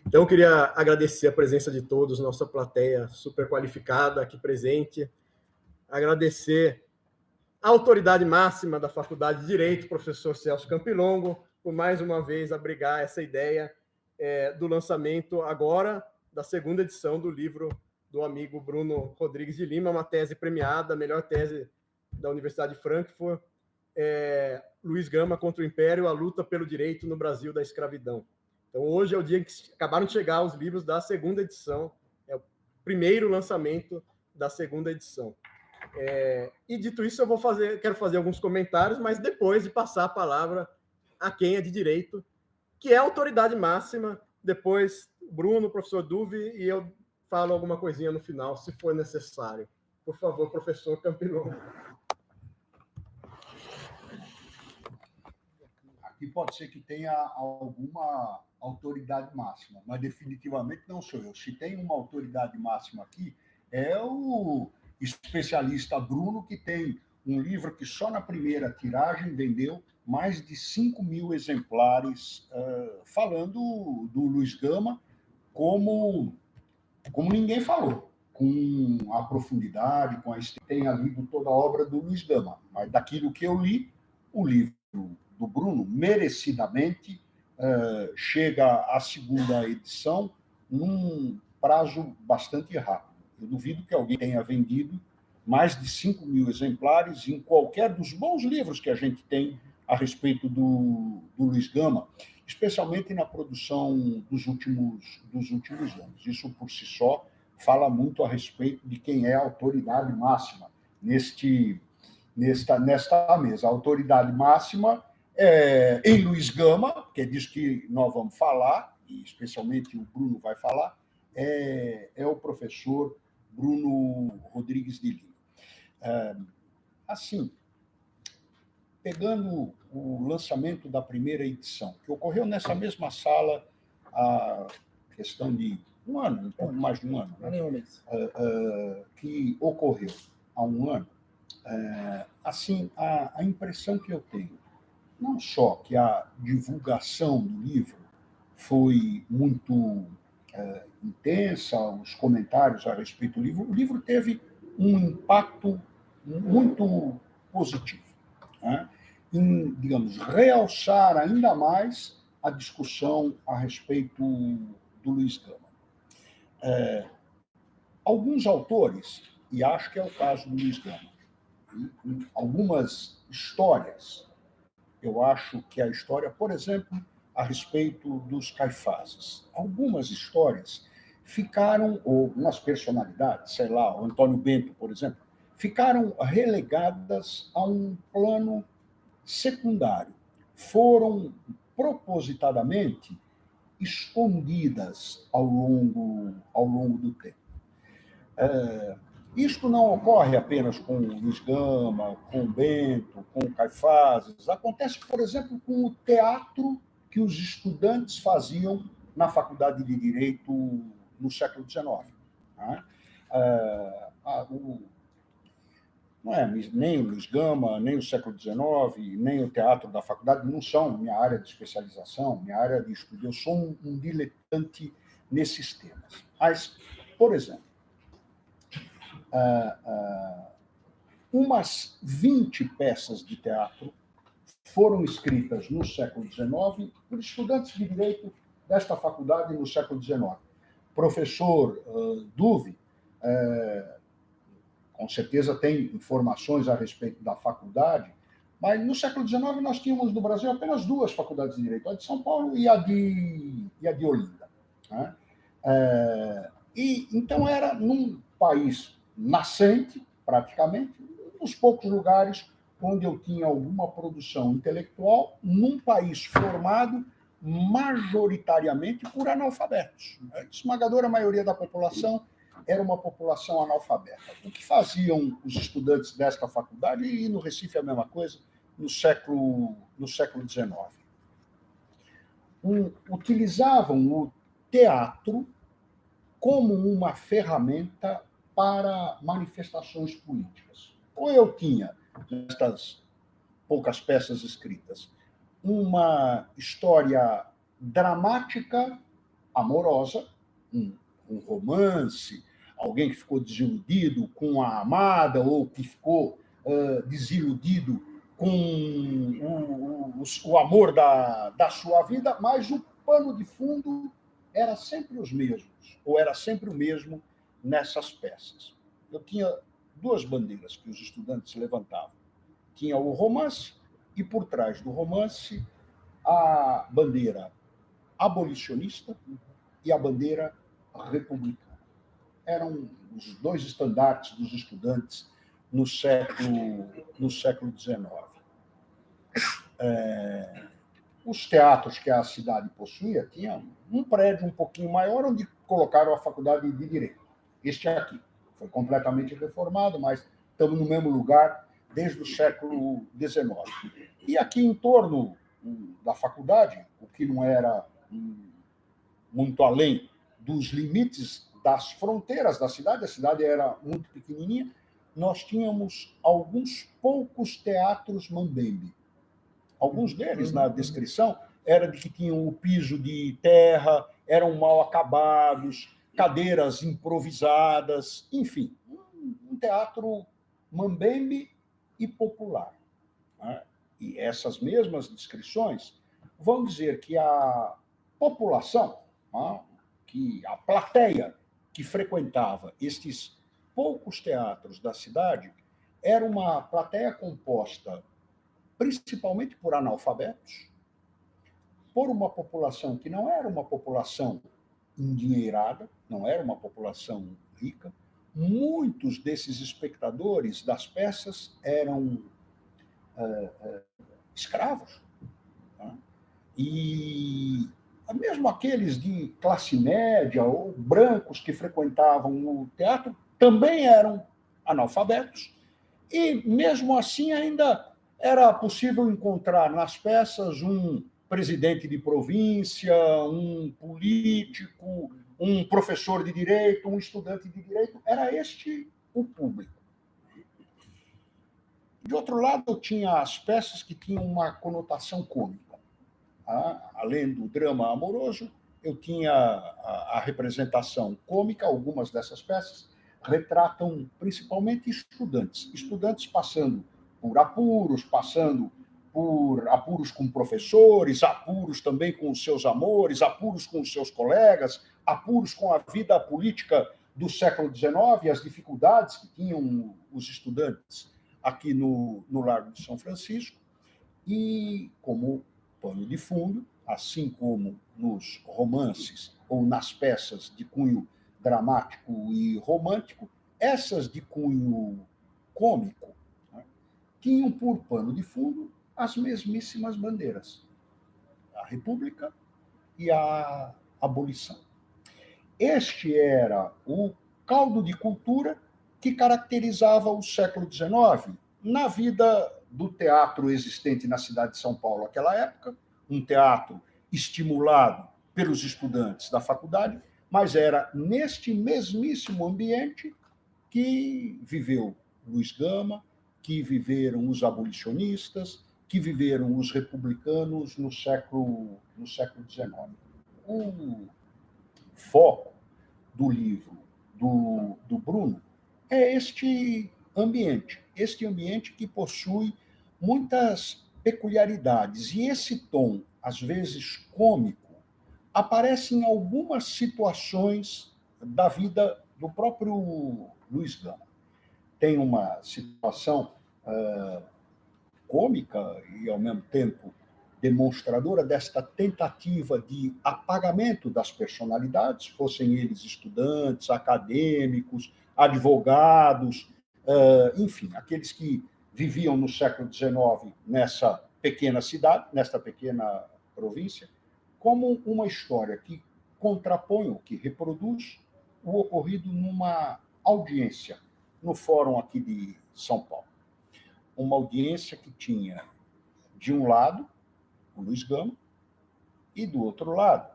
Então, eu queria agradecer a presença de todos, nossa plateia super qualificada aqui presente, agradecer a autoridade máxima da Faculdade de Direito, professor Celso Campilongo, por mais uma vez abrigar essa ideia do lançamento agora da segunda edição do livro do amigo Bruno Rodrigues de Lima, uma tese premiada, a melhor tese da Universidade de Frankfurt, Luiz Gama contra o Império, a luta pelo direito no Brasil da escravidão. Então, hoje é o dia em que acabaram de chegar os livros da segunda edição, é o primeiro lançamento da segunda edição. E dito isso, quero fazer alguns comentários, mas depois de passar a palavra a quem é de direito, que é a autoridade máxima, depois Bruno, professor Duve, e eu falo alguma coisinha no final, se for necessário. Por favor, professor Campilongo. Aqui pode ser que tenha alguma autoridade máxima, mas definitivamente não sou eu. Se tem uma autoridade máxima aqui, é o especialista Bruno, que tem um livro que só na primeira tiragem vendeu mais de 5.000 exemplares, falando do Luiz Gama como ninguém falou, com a profundidade, com a tenha lido toda a obra do Luiz Gama. Mas daquilo que eu li, o livro do Bruno, merecidamente, chega à segunda edição num prazo bastante rápido. Eu duvido que alguém tenha vendido mais de 5.000 exemplares em qualquer dos bons livros que a gente tem a respeito do Luiz Gama, especialmente na produção dos últimos anos. Isso, por si só, fala muito a respeito de quem é a autoridade máxima nesta mesa. A autoridade máxima em Luiz Gama, que é disso que nós vamos falar, e especialmente o Bruno vai falar, é o professor Bruno Rodrigues de Lima. Assim, pegando o lançamento da primeira edição, que ocorreu nessa mesma sala há questão de um ano, um pouco mais de um ano, né? Que ocorreu há um ano, assim, a impressão que eu tenho, não só que a divulgação do livro foi muito intensa, os comentários a respeito do livro, o livro teve um impacto muito positivo, né? Em, digamos, realçar ainda mais a discussão a respeito do Luiz Gama. Alguns autores, e acho que é o caso do Luiz Gama, algumas histórias, eu acho que a história, por exemplo, a respeito dos Caifases, algumas histórias ficaram, ou umas personalidades, sei lá, o Antônio Bento, por exemplo, ficaram relegadas a um plano secundário. Foram propositadamente escondidas ao longo do tempo. Isto não ocorre apenas com o Luiz Gama, com o Bento, com o Caifases. Acontece, por exemplo, com o teatro que os estudantes faziam na Faculdade de Direito no século XIX. Não é nem o Luiz Gama, nem o século XIX, nem o teatro da faculdade, não são minha área de especialização, minha área de estudo. Eu sou um diletante nesses temas. Mas, por exemplo, umas 20 peças de teatro foram escritas no século XIX por estudantes de direito desta faculdade no século XIX. Professor Duve, com certeza tem informações a respeito da faculdade, mas no século XIX nós tínhamos no Brasil apenas duas faculdades de direito, a de São Paulo e a de Olinda, né? E então era num país nascente, praticamente, um dos poucos lugares onde eu tinha alguma produção intelectual, num país formado majoritariamente por analfabetos. A esmagadora maioria da população era uma população analfabeta. O que faziam os estudantes desta faculdade, e no Recife a mesma coisa, no século XIX? Utilizavam o teatro como uma ferramenta para manifestações políticas. Ou eu tinha, nestas poucas peças escritas, uma história dramática amorosa, um romance, alguém que ficou desiludido com a amada ou que ficou desiludido com o amor da sua vida, mas o pano de fundo era sempre os mesmos, ou era sempre o mesmo nessas peças. Eu tinha duas bandeiras que os estudantes levantavam. Tinha o romance e, por trás do romance, a bandeira abolicionista e a bandeira republicana. Eram os dois estandartes dos estudantes no século XIX. Os teatros que a cidade possuía tinha um prédio um pouquinho maior onde colocaram a faculdade de Direito. Este aqui foi completamente reformado, mas estamos no mesmo lugar desde o século XIX. E aqui em torno da faculdade, o que não era muito além dos limites das fronteiras da cidade, a cidade era muito pequenininha, nós tínhamos alguns poucos teatros mambembe. Alguns deles, na descrição, era de que tinham o piso de terra, eram mal acabados, cadeiras improvisadas, enfim, um teatro mambembe e popular. Né? E essas mesmas descrições vão dizer que a população, que a plateia que frequentava estes poucos teatros da cidade era uma plateia composta principalmente por analfabetos, por uma população que não era uma população endinheirada, não era uma população rica. Muitos desses espectadores das peças eram escravos. Tá? E mesmo aqueles de classe média ou brancos que frequentavam o teatro também eram analfabetos. E, mesmo assim, ainda era possível encontrar nas peças um presidente de província, um político, um professor de direito, um estudante de direito. Era este o público. De outro lado, tinha as peças que tinham uma conotação cômica. Além do drama amoroso, eu tinha a representação cômica. Algumas dessas peças retratam principalmente estudantes passando por apuros, passando por apuros com professores, apuros também com os seus amores, apuros com os seus colegas, apuros com a vida política do século XIX, as dificuldades que tinham os estudantes aqui no Largo de São Francisco. E, como pano de fundo, assim como nos romances ou nas peças de cunho dramático e romântico, essas de cunho cômico, né, tinham por pano de fundo as mesmíssimas bandeiras, a República e a abolição. Este era o caldo de cultura que caracterizava o século XIX na vida do teatro existente na cidade de São Paulo naquela época, um teatro estimulado pelos estudantes da faculdade, mas era neste mesmíssimo ambiente que viveu Luiz Gama, que viveram os abolicionistas, que viveram os republicanos no século XIX. O foco do livro do Bruno é este ambiente que possui muitas peculiaridades. E esse tom, às vezes cômico, aparece em algumas situações da vida do próprio Luiz Gama. Tem uma situação cômica e, ao mesmo tempo, demonstradora desta tentativa de apagamento das personalidades, fossem eles estudantes, acadêmicos, advogados, enfim, aqueles que viviam no século XIX nessa pequena cidade, nesta pequena província, como uma história que contrapõe, ou que reproduz o ocorrido numa audiência no Fórum aqui de São Paulo. Uma audiência que tinha, de um lado, o Luiz Gama, e, do outro lado,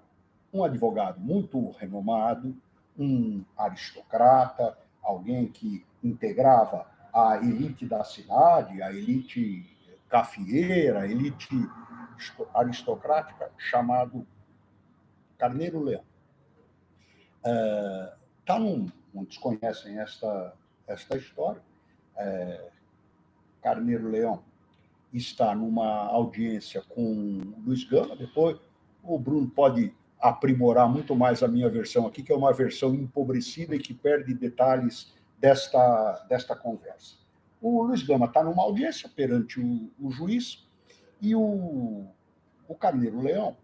um advogado muito renomado, um aristocrata, alguém que integrava a elite da cidade, a elite cafieira, a elite aristocrática, chamado Carneiro Leão. Muitos conhecem esta história. Carneiro Leão está numa audiência com Luiz Gama. Depois o Bruno pode aprimorar muito mais a minha versão aqui, que é uma versão empobrecida e que perde detalhes desta conversa. O Luiz Gama está numa audiência perante o juiz e o Carneiro Leão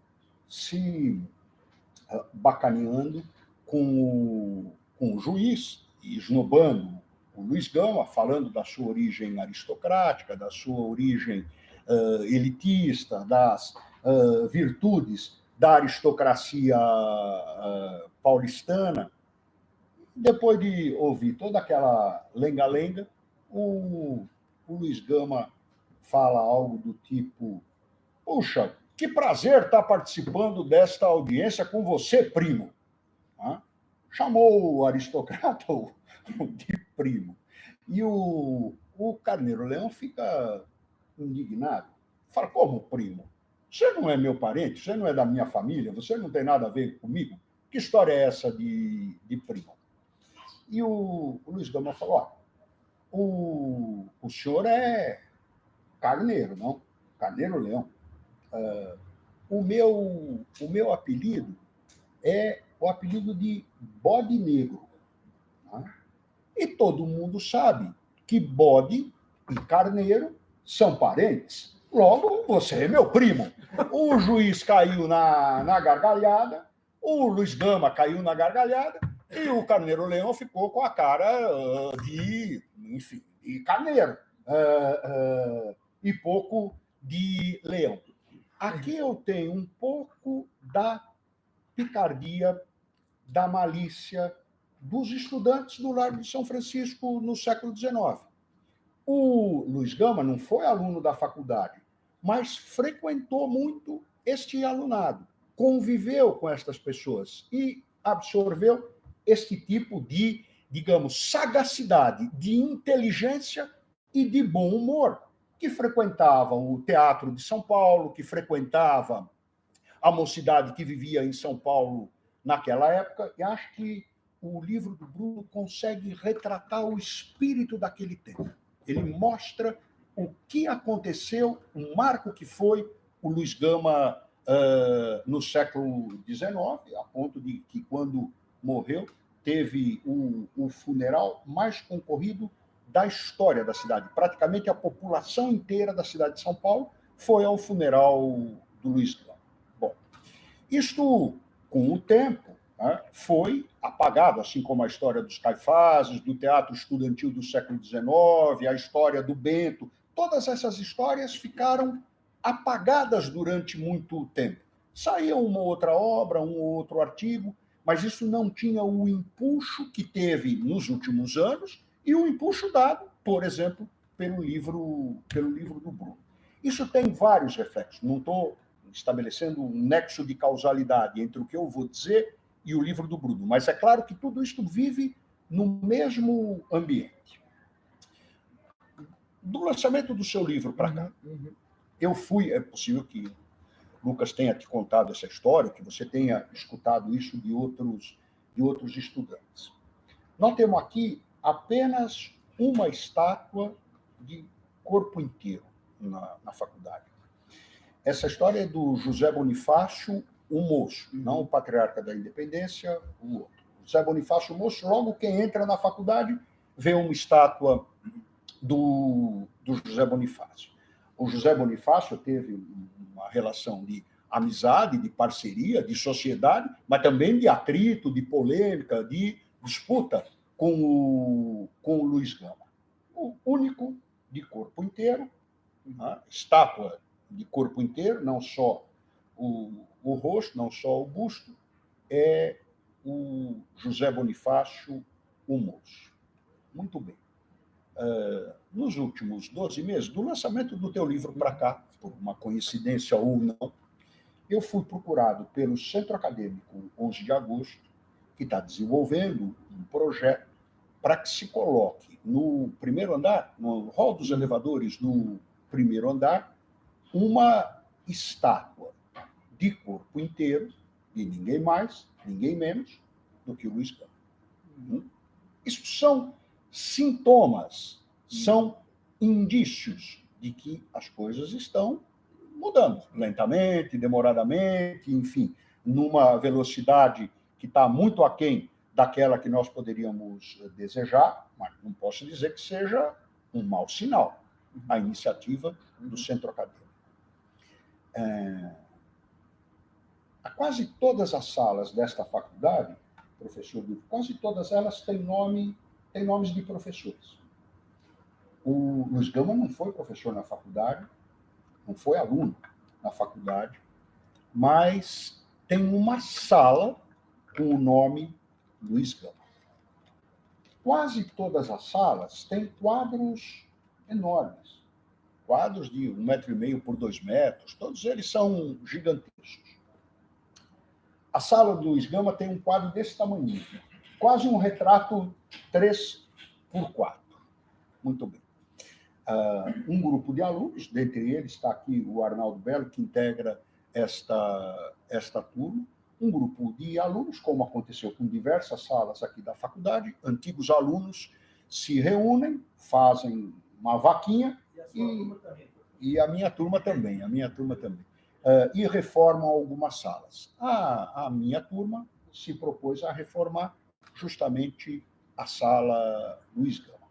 se bacaneando com o juiz e esnobando o Luiz Gama, falando da sua origem aristocrática, da sua origem elitista, das virtudes da aristocracia paulistana. Depois de ouvir toda aquela lenga-lenga, o Luiz Gama fala algo do tipo: puxa, que prazer estar participando desta audiência com você, primo. Chamou o aristocrata de primo. E o Carneiro Leão fica indignado. Fala: como primo? Você não é meu parente? Você não é da minha família? Você não tem nada a ver comigo? Que história é essa de primo? E o Luiz Gama falou: o senhor é Carneiro, não? Carneiro Leão. O meu apelido é o apelido de Bode Negro. E todo mundo sabe que bode e carneiro são parentes. Logo, você é meu primo. O juiz caiu na gargalhada, o Luiz Gama caiu na gargalhada, e o Carneiro Leão ficou com a cara de carneiro e pouco de leão. Aqui eu tenho um pouco da picardia, da malícia dos estudantes do Largo de São Francisco no século XIX. O Luiz Gama não foi aluno da faculdade, mas frequentou muito este alunado, conviveu com estas pessoas e absorveu este tipo de, digamos, sagacidade, de inteligência e de bom humor, que frequentava o Teatro de São Paulo, que frequentava a mocidade que vivia em São Paulo naquela época, e acho que o livro do Bruno consegue retratar o espírito daquele tempo. Ele mostra o que aconteceu, o marco que foi o Luiz Gama no século XIX, a ponto de que, quando morreu, teve o funeral mais concorrido da história da cidade. Praticamente a população inteira da cidade de São Paulo foi ao funeral do Luiz Gama. Bom, isto, com o tempo, foi apagado, assim como a história dos Caifases, do teatro estudantil do século XIX, a história do Bento. Todas essas histórias ficaram apagadas durante muito tempo. Saía uma outra obra, um outro artigo, mas isso não tinha o empuxo que teve nos últimos anos e o empuxo dado, por exemplo, pelo livro do Bruno. Isso tem vários reflexos. Não estou estabelecendo um nexo de causalidade entre o que eu vou dizer e o livro do Bruno, mas é claro que tudo isto vive no mesmo ambiente. Do lançamento do seu livro para cá, eu fui, é possível que Lucas tenha te contado essa história, que você tenha escutado isso de outros estudantes. Nós temos aqui apenas uma estátua de corpo inteiro na faculdade. Essa história é do José Bonifácio, o Moço, não o patriarca da Independência, o outro. José Bonifácio, o Moço, logo quem entra na faculdade vê uma estátua do José Bonifácio. O José Bonifácio teve uma relação de amizade, de parceria, de sociedade, mas também de atrito, de polêmica, de disputa com o Luiz Gama. O único de corpo inteiro, estátua de corpo inteiro, não só o rosto, não só o busto, é o José Bonifácio, o Moço. Muito bem. Nos últimos 12 meses, do lançamento do teu livro para cá, por uma coincidência ou não, eu fui procurado pelo Centro Acadêmico 11 de Agosto, que está desenvolvendo um projeto para que se coloque no primeiro andar, no hall dos elevadores do primeiro andar, uma estátua de corpo inteiro, de ninguém mais, ninguém menos, do que o Luiz Gama. Isso são sintomas, são indícios de que as coisas estão mudando, lentamente, demoradamente, enfim, numa velocidade que está muito aquém daquela que nós poderíamos desejar, mas não posso dizer que seja um mau sinal a iniciativa do centro acadêmico. Quase todas as salas desta faculdade, professor, quase todas elas têm nomes de professores. O Luiz Gama não foi professor na faculdade, não foi aluno na faculdade, mas tem uma sala com o nome Luiz Gama. Quase todas as salas têm quadros enormes, quadros de 1,5 metro por 2 metros, todos eles são gigantescos. A sala do Luiz Gama tem um quadro desse tamanho, quase um retrato 3x4. Muito bem. Um grupo de alunos, dentre eles está aqui o Arnaldo Belo, que integra esta turma, um grupo de alunos, como aconteceu com diversas salas aqui da faculdade, antigos alunos se reúnem, fazem uma vaquinha, e a minha turma também, e reformam algumas salas. A minha turma se propôs a reformar justamente a sala Luiz Gama.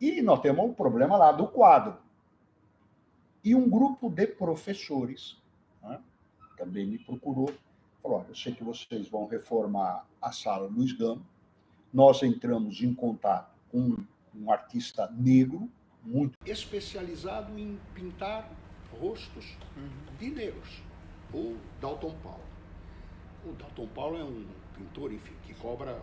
E nós temos um problema lá do quadro. E um grupo de professores, né, também me procurou, falou, eu sei que vocês vão reformar a sala Luiz Gama, nós entramos em contato com um artista negro, muito especializado em pintar rostos de negros, o Dalton Paulo. O Dalton Paulo é um pintor, enfim, que cobra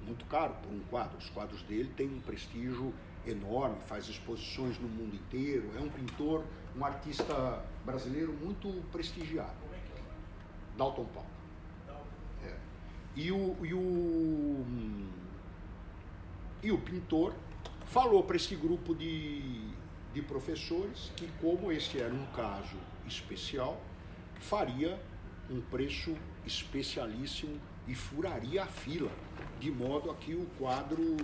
muito caro por um quadro. Os quadros dele têm um prestígio enorme, faz exposições no mundo inteiro, é um pintor, um artista brasileiro muito prestigiado. Como é que é? Dalton Paulo. É. E o pintor falou para esse grupo de professores que, como este era um caso especial, faria um preço especialíssimo e furaria a fila, de modo a que o quadro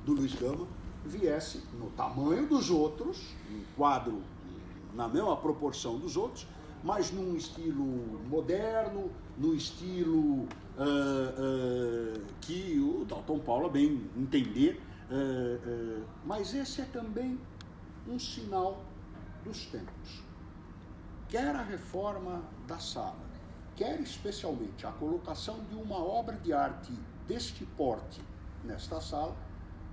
do Luiz Gama viesse no tamanho dos outros, um quadro na mesma proporção dos outros, mas num estilo moderno, no estilo que o Dalton Paulo bem entender, mas esse é também um sinal dos tempos. Quer a reforma da sala, quer especialmente a colocação de uma obra de arte deste porte nesta sala,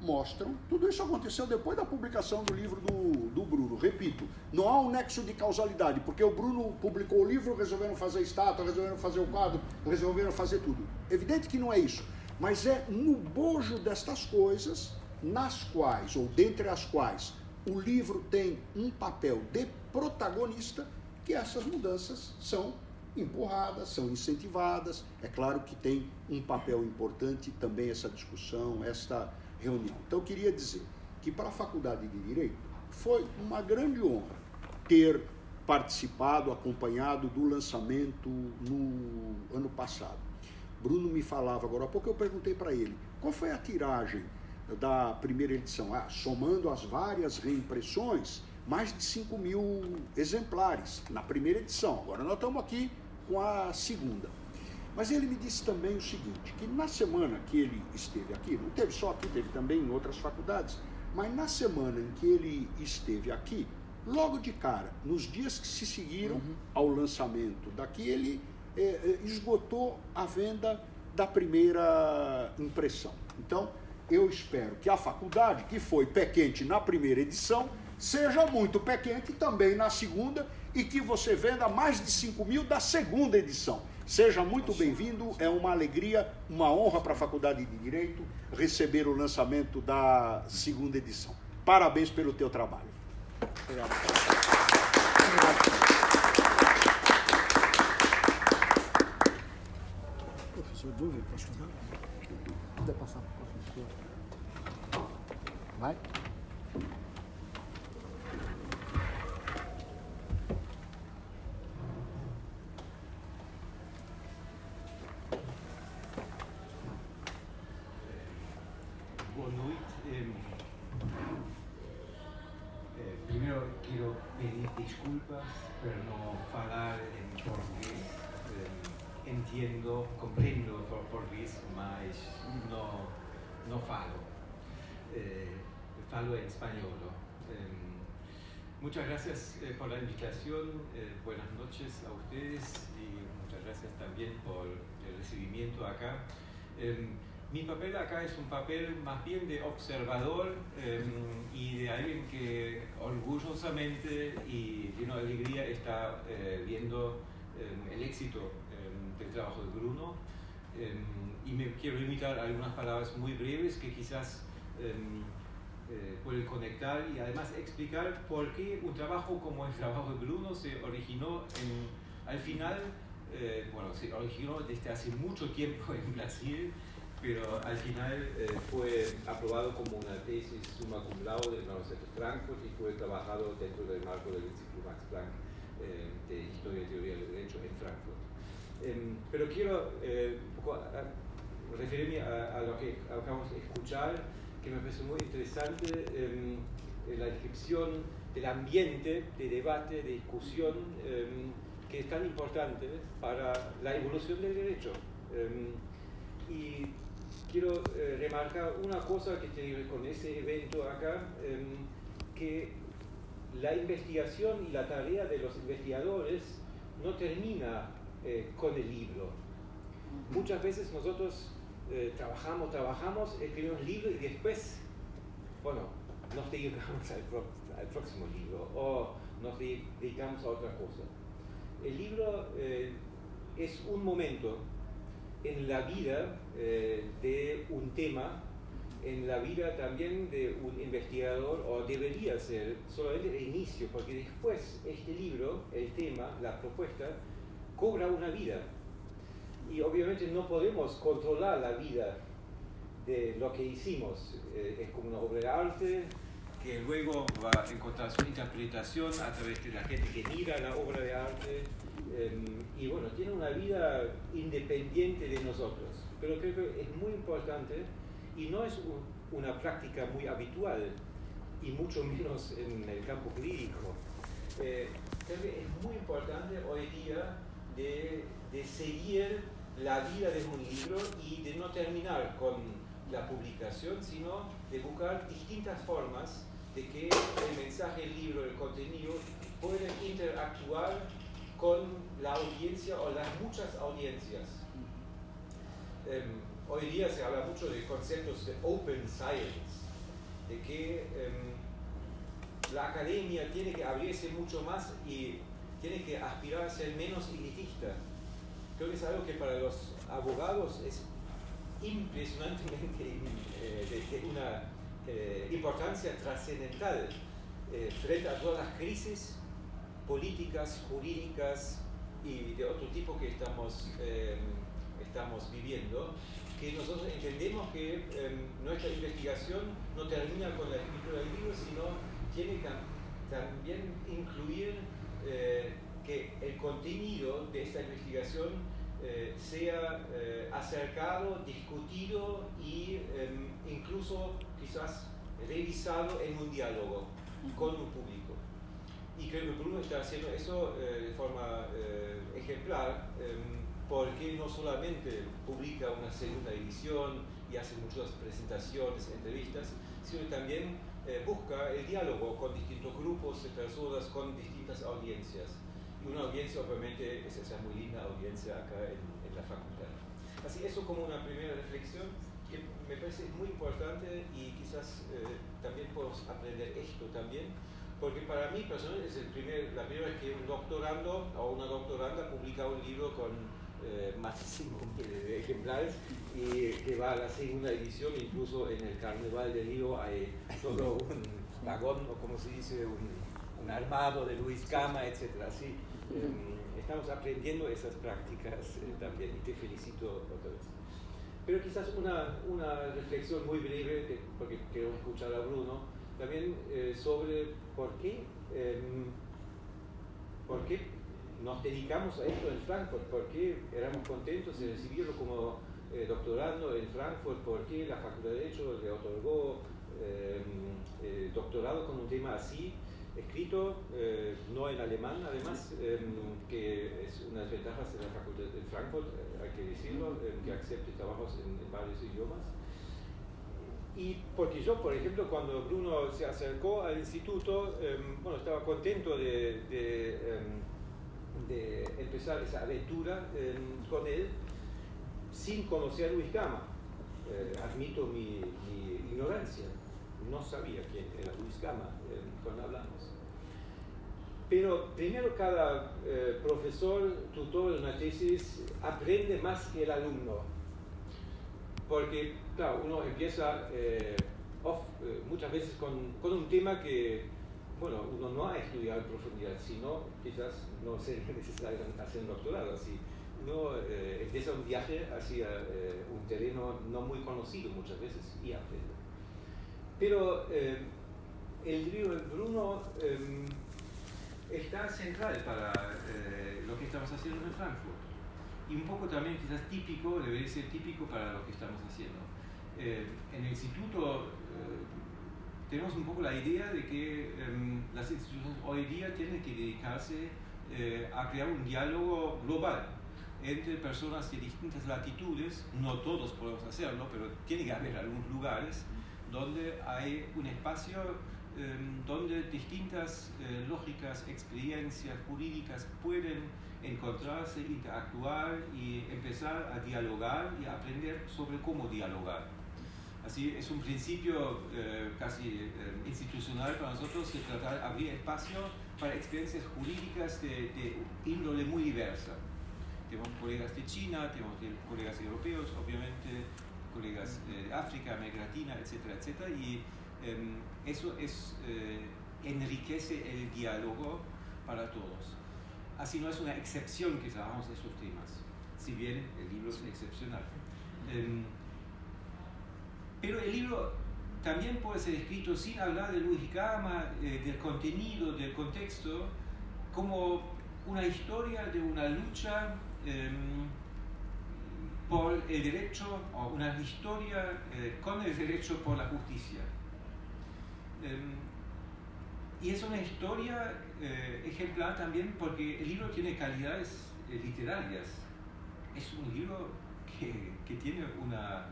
mostram, tudo isso aconteceu depois da publicação do livro do Bruno. Repito, não há um nexo de causalidade, porque o Bruno publicou o livro, resolveram fazer estátua, resolveram fazer o quadro, resolveram fazer tudo. Evidente que não é isso, mas é no bojo destas coisas, nas quais, ou dentre as quais, o livro tem um papel de protagonista, que essas mudanças são empurradas, são incentivadas. É claro que tem um papel importante também essa discussão, esta reunião. Então, eu queria dizer que para a Faculdade de Direito foi uma grande honra ter participado, acompanhado do lançamento no ano passado. Bruno me falava agora há pouco, eu perguntei para ele, qual foi a tiragem da primeira edição? Somando as várias reimpressões, mais de 5.000 exemplares na primeira edição. Agora nós estamos aqui com a segunda. Mas ele me disse também o seguinte, que na semana que ele esteve aqui, não teve só aqui, teve também em outras faculdades, mas na semana em que ele esteve aqui, logo de cara, nos dias que se seguiram ao lançamento daqui, ele esgotou a venda da primeira impressão. Então, eu espero que a faculdade, que foi pé quente na primeira edição, seja muito pé quente também na segunda e que você venda mais de 5.000 da segunda edição. Seja muito bem-vindo, é uma alegria, uma honra para a Faculdade de Direito receber o lançamento da segunda edição. Parabéns pelo teu trabalho. Obrigado. Professor, dúvida, posso fazer? Pode passar para o professor. Vai. disculpas por no hablar en portugués. Entiendo, comprendo el portugués, mas no falo. Falo en español. Muchas gracias por la invitación, buenas noches a ustedes y muchas gracias también por el recibimiento acá. Mi papel acá es un papel más bien de observador y de alguien que orgullosamente y lleno de alegría está viendo el éxito del trabajo de Bruno. Y me quiero limitar a algunas palabras muy breves que quizás pueden conectar y además explicar por qué un trabajo como el trabajo de Bruno se originó al final, se originó desde hace mucho tiempo en Brasil, pero al final fue aprobado como una tesis summa cum laude de la Universidad de Frankfurt y fue trabajado dentro del marco del Instituto Max Planck de Historia y Teoría del Derecho en Frankfurt. Pero quiero un poco referirme a lo que acabamos de escuchar, que me parece muy interesante, la descripción del ambiente de debate, de discusión, que es tan importante para la evolución del derecho. Y quiero remarcar una cosa que tiene que ver con ese evento acá, que la investigación y la tarea de los investigadores no termina con el libro. Muchas veces nosotros trabajamos, escribimos libros y después, nos dedicamos al próximo libro o nos dedicamos a otra cosa. El libro es un momento en la vida de un tema, en la vida también de un investigador, o debería ser solamente el inicio, porque después este libro, el tema, la propuesta, cobra una vida. Y obviamente no podemos controlar la vida de lo que hicimos. Es como una obra de arte que luego va a encontrar su interpretación a través de la gente que mira la obra de arte. Y tiene una vida independiente de nosotros. Pero creo que es muy importante y no es una práctica muy habitual, y mucho menos en el campo jurídico. Creo que es muy importante hoy día de seguir la vida de un libro y de no terminar con la publicación, sino de buscar distintas formas de que el mensaje, el libro, el contenido pueden interactuar con la audiencia o las muchas audiencias. Hoy día se habla mucho de conceptos de open science, de que la academia tiene que abrirse mucho más y tiene que aspirar a ser menos elitista. Creo que es algo que para los abogados es impresionantemente de una importancia trascendental frente a todas las crisis políticas, jurídicas y de otro tipo que estamos viviendo, que nosotros entendemos que nuestra investigación no termina con la escritura del libro, sino tiene que también incluir que el contenido de esta investigación sea acercado, discutido y incluso quizás revisado en un diálogo con un público. Y creo que Bruno está haciendo eso de forma ejemplar, porque no solamente publica una segunda edición y hace muchas presentaciones, entrevistas, sino también busca el diálogo con distintos grupos de personas, con distintas audiencias. Y una audiencia, obviamente, es esa muy linda audiencia acá en la facultad. Así, eso como una primera reflexión que me parece muy importante y quizás también podemos aprender esto también, porque para mí personalmente es la primera vez que un doctorando o una doctoranda publica un libro con más de 5.000 ejemplares y que va a la segunda edición. Incluso en el Carnaval del Libro hay todo un vagón, o como se dice, un armado de Luis Cama, etc. Así, estamos aprendiendo esas prácticas también, y te felicito otra vez. Pero quizás una reflexión muy breve, porque quiero escuchar a Bruno, también sobre por qué nos dedicamos a esto en Frankfurt, por qué éramos contentos de recibirlo como doctorando en Frankfurt, por qué la Facultad de Derecho le otorgó doctorado con un tema así, escrito, no en alemán, además, que es una de las ventajas de la Facultad de Frankfurt, hay que decirlo, que acepte trabajos en varios idiomas. Y porque yo, por ejemplo, cuando Bruno se acercó al instituto, bueno, estaba contento de empezar esa aventura con él, sin conocer a Luis Gama. Admito mi ignorancia. No sabía quién era Luis Gama cuando hablamos. Pero primero cada profesor, tutor de una tesis aprende más que el alumno. Porque, claro, uno empieza muchas veces con un tema que, bueno, uno no ha estudiado en profundidad, sino quizás no sería necesario hacer un doctorado así. Uno empieza un viaje hacia un terreno no muy conocido muchas veces y aprende. Pero el libro de Bruno está central para lo que estamos haciendo en Frankfurt. Y un poco también quizás típico, debería ser típico para lo que estamos haciendo. En el instituto tenemos un poco la idea de que las instituciones hoy día tienen que dedicarse a crear un diálogo global entre personas de distintas latitudes. No todos podemos hacerlo, pero tiene que haber algunos lugares donde hay un espacio donde distintas lógicas, experiencias jurídicas pueden encontrarse, interactuar y empezar a dialogar y a aprender sobre cómo dialogar. Así es un principio casi institucional para nosotros de tratar de abrir espacio para experiencias jurídicas de índole muy diversa. Tenemos colegas de China, tenemos colegas europeos, obviamente, colegas de África, América Latina, etcétera, etcétera, y eso enriquece el diálogo para todos. Así no es una excepción que trabajamos esos temas, si bien el libro es excepcional. Pero el libro también puede ser escrito sin hablar de Luis Gama, del contenido, del contexto, como una historia de una lucha por el derecho, o una historia con el derecho por la justicia. Y es una historia ejemplar también porque el libro tiene calidades literarias. Es un libro que tiene una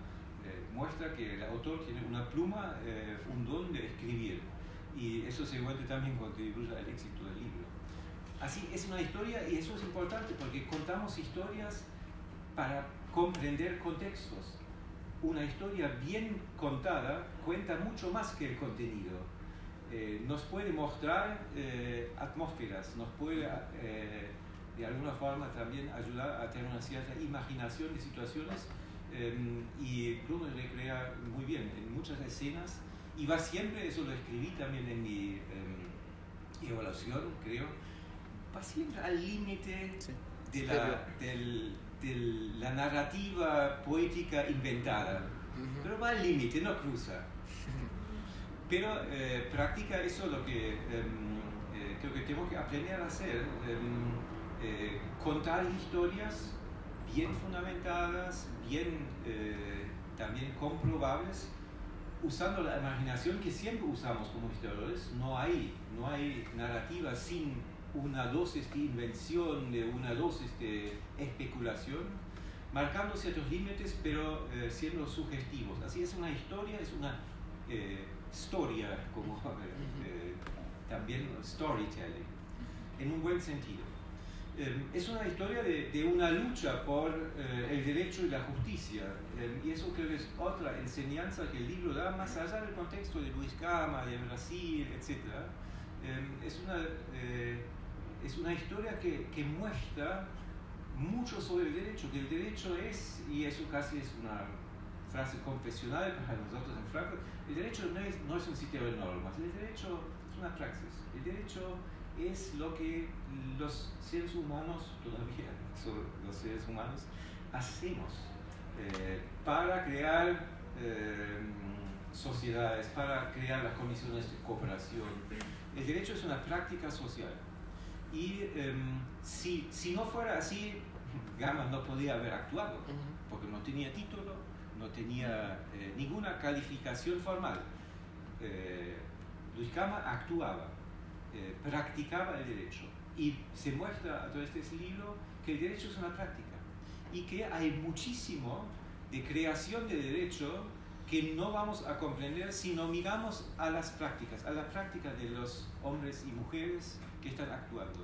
muestra que el autor tiene una pluma, un don de escribir. Y eso se encuentra también contribuye al éxito del libro. Así es una historia, y eso es importante porque contamos historias para comprender contextos. Una historia bien contada cuenta mucho más que el contenido. Nos puede mostrar atmósferas, nos puede de alguna forma también ayudar a tener una cierta imaginación de situaciones, y Bruno recrea muy bien en muchas escenas, y va siempre, eso lo escribí también en mi evaluación, creo, va siempre al límite de la narrativa poética inventada, pero va al límite, no cruza. Pero practica eso lo que creo que tenemos que aprender a hacer, contar historias bien fundamentadas, bien también comprobables, usando la imaginación que siempre usamos como historiadores. No hay narrativa sin una dosis de invención, de una dosis de especulación, marcando ciertos límites, pero siendo sugestivos. Así es una historia, es una historia, como también storytelling, en un buen sentido. Es una historia de una lucha por el derecho y la justicia, y eso creo que es otra enseñanza que el libro da, más allá del contexto de Luis Gama, de Brasil, etc. Es una historia que muestra mucho sobre el derecho, que el derecho es, y eso casi es una frase confesional para nosotros en Frankfurt, el derecho no es un sistema de normas, el derecho es una praxis. El derecho es lo que los seres humanos, todavía los seres humanos, hacemos para crear sociedades, para crear las condiciones de cooperación. El derecho es una práctica social. Y si no fuera así, Gama no podía haber actuado, porque no tenía título, no tenía ninguna calificación formal. Luis Gama actuaba. practicaba el derecho. Y se muestra a través de este libro que el derecho es una práctica y que hay muchísimo de creación de derecho que no vamos a comprender si no miramos a las prácticas de los hombres y mujeres que están actuando.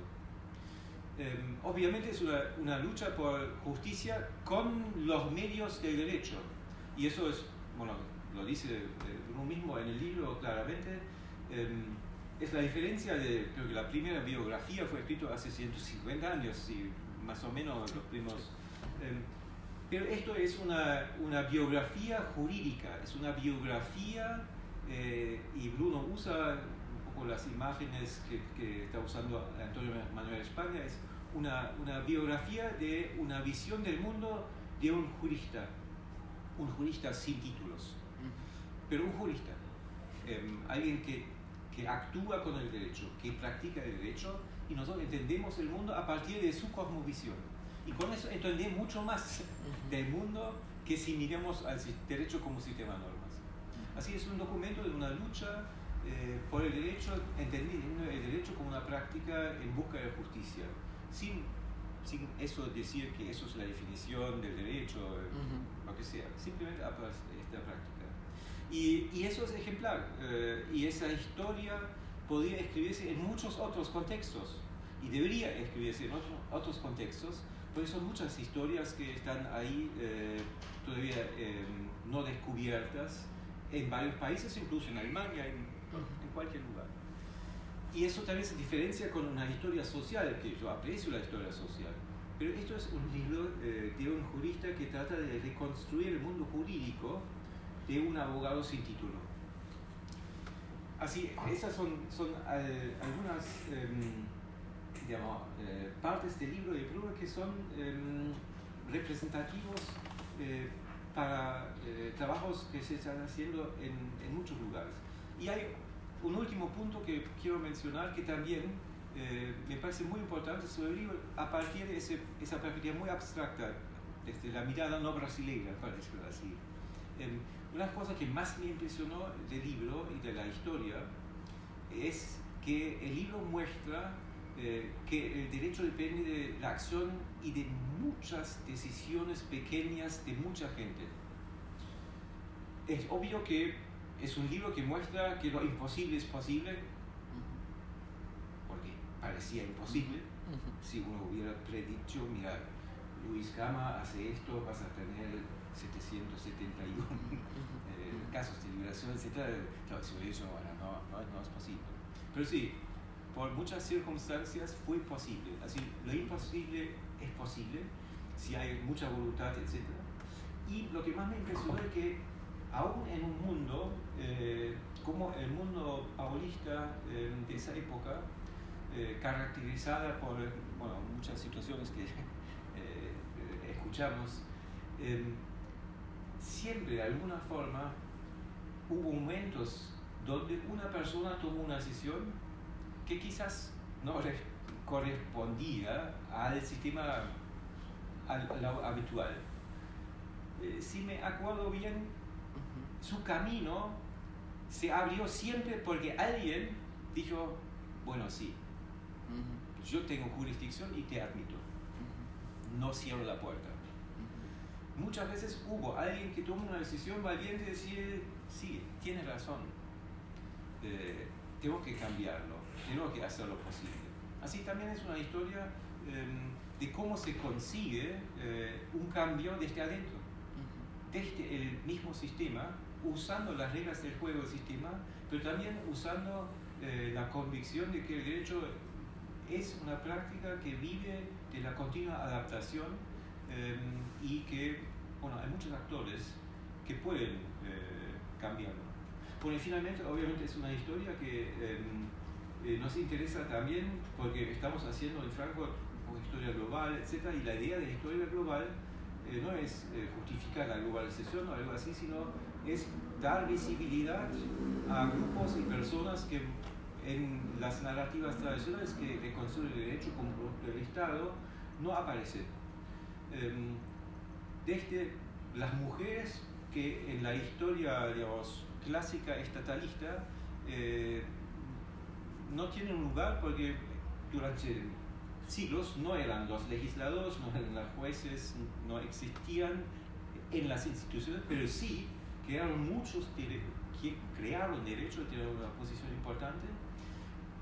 Obviamente es una lucha por justicia con los medios del derecho, y eso es, bueno, lo dice uno mismo en el libro claramente. Es la diferencia de, creo que la primera biografía fue escrita hace 150 años, y más o menos los primeros. Pero esto es una biografía jurídica, es una biografía, y Bruno usa un poco las imágenes que está usando Antonio Manuel España, es una biografía de una visión del mundo de un jurista sin títulos, pero un jurista, alguien que actúa con el derecho, que practica el derecho, y nosotros entendemos el mundo a partir de su cosmovisión. Y con eso entendemos mucho más del mundo que si miramos al derecho como sistema de normas. Así es un documento de una lucha por el derecho, entendiendo el derecho como una práctica en busca de justicia, sin eso decir que eso es la definición del derecho, lo que sea, simplemente esta práctica. Y eso es ejemplar, y esa historia podría escribirse en muchos otros contextos, y debería escribirse en otros contextos, porque son muchas historias que están ahí todavía no descubiertas en varios países, incluso en Alemania, en cualquier lugar. Y eso también se diferencia con una historia social, que yo aprecio la historia social, pero esto es un libro de un jurista que trata de reconstruir el mundo jurídico de un abogado sin título. Así, esas son algunas partes del libro de Bruno que son representativos para trabajos que se están haciendo en muchos lugares. Y hay un último punto que quiero mencionar que también me parece muy importante sobre el libro a partir de esa perspectiva muy abstracta, desde la mirada no brasileña, para decirlo así. Una de las cosas que más me impresionó del libro y de la historia es que el libro muestra que el derecho depende de la acción y de muchas decisiones pequeñas de mucha gente. Es obvio que es un libro que muestra que lo imposible es posible, porque parecía imposible. Si uno hubiera predicho, mira, Luis Gama hace esto, vas a tener 771 casos de liberación, etc. Claro, si hubiera dicho, bueno, no es posible. Pero sí, por muchas circunstancias fue posible. Así, lo imposible es posible si hay mucha voluntad, etc. Y lo que más me impresionó es que aún en un mundo como el mundo paulista de esa época, caracterizada por muchas situaciones que escuchamos, siempre de alguna forma hubo momentos donde una persona tomó una decisión que quizás no correspondía al sistema habitual. Si me acuerdo bien, su camino se abrió siempre porque alguien dijo, bueno, sí, yo tengo jurisdicción y te admito, no cierro la puerta. Muchas veces hubo alguien que tomó una decisión valiente de decir, sí, tienes razón, tengo que cambiarlo, tengo que hacer lo posible. Así también es una historia de cómo se consigue un cambio desde adentro, desde el mismo sistema, usando las reglas del juego del sistema, pero también usando la convicción de que el derecho es una práctica que vive de la continua adaptación y que, hay muchos actores que pueden cambiarlo. Bueno, y finalmente, obviamente, es una historia que nos interesa también porque estamos haciendo en Frankfurt una historia global, etc. Y la idea de la historia global no es justificar la globalización o algo así, sino es dar visibilidad a grupos y personas que en las narrativas tradicionales que reconstruyen el derecho como el Estado no aparecen. Desde las mujeres que en la historia, digamos, clásica estatalista no tienen un lugar porque durante siglos no eran los legisladores, no eran los jueces, no existían en las instituciones, pero sí crearon muchos que crearon derechos, tienen una posición importante,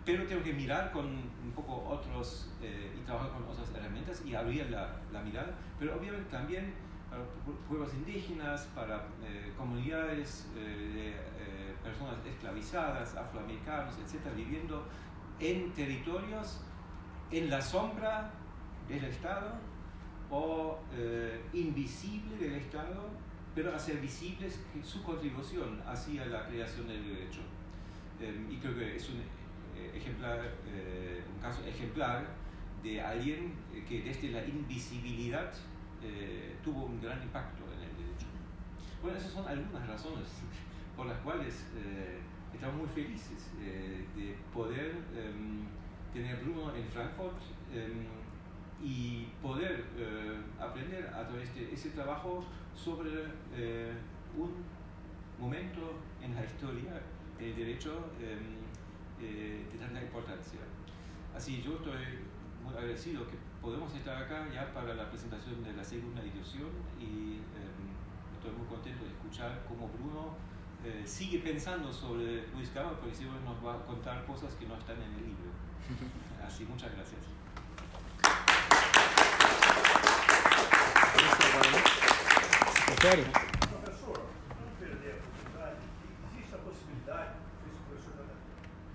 pero tengo que mirar con un poco otros y trabajar con otras herramientas y abrir la mirada, pero obviamente también para pueblos indígenas, para comunidades de personas esclavizadas, afroamericanos, etc., viviendo en territorios en la sombra del Estado o invisible del Estado, pero hacer visibles su contribución hacia la creación del derecho. Y creo que es un caso ejemplar de alguien que desde la invisibilidad tuvo un gran impacto en el derecho. Bueno, esas son algunas razones por las cuales estamos muy felices de poder tener Bruno en Frankfurt y poder aprender a través de ese trabajo sobre un momento en la historia del derecho de tanta importancia. Así yo estoy muy agradecido que podemos estar acá ya para la presentación de la segunda edición y estoy muy contento de escuchar cómo Bruno sigue pensando sobre Luis Gama, porque seguro nos va a contar cosas que no están en el libro. Así, muchas gracias. Professor, não perder a oportunidade, existe a possibilidade,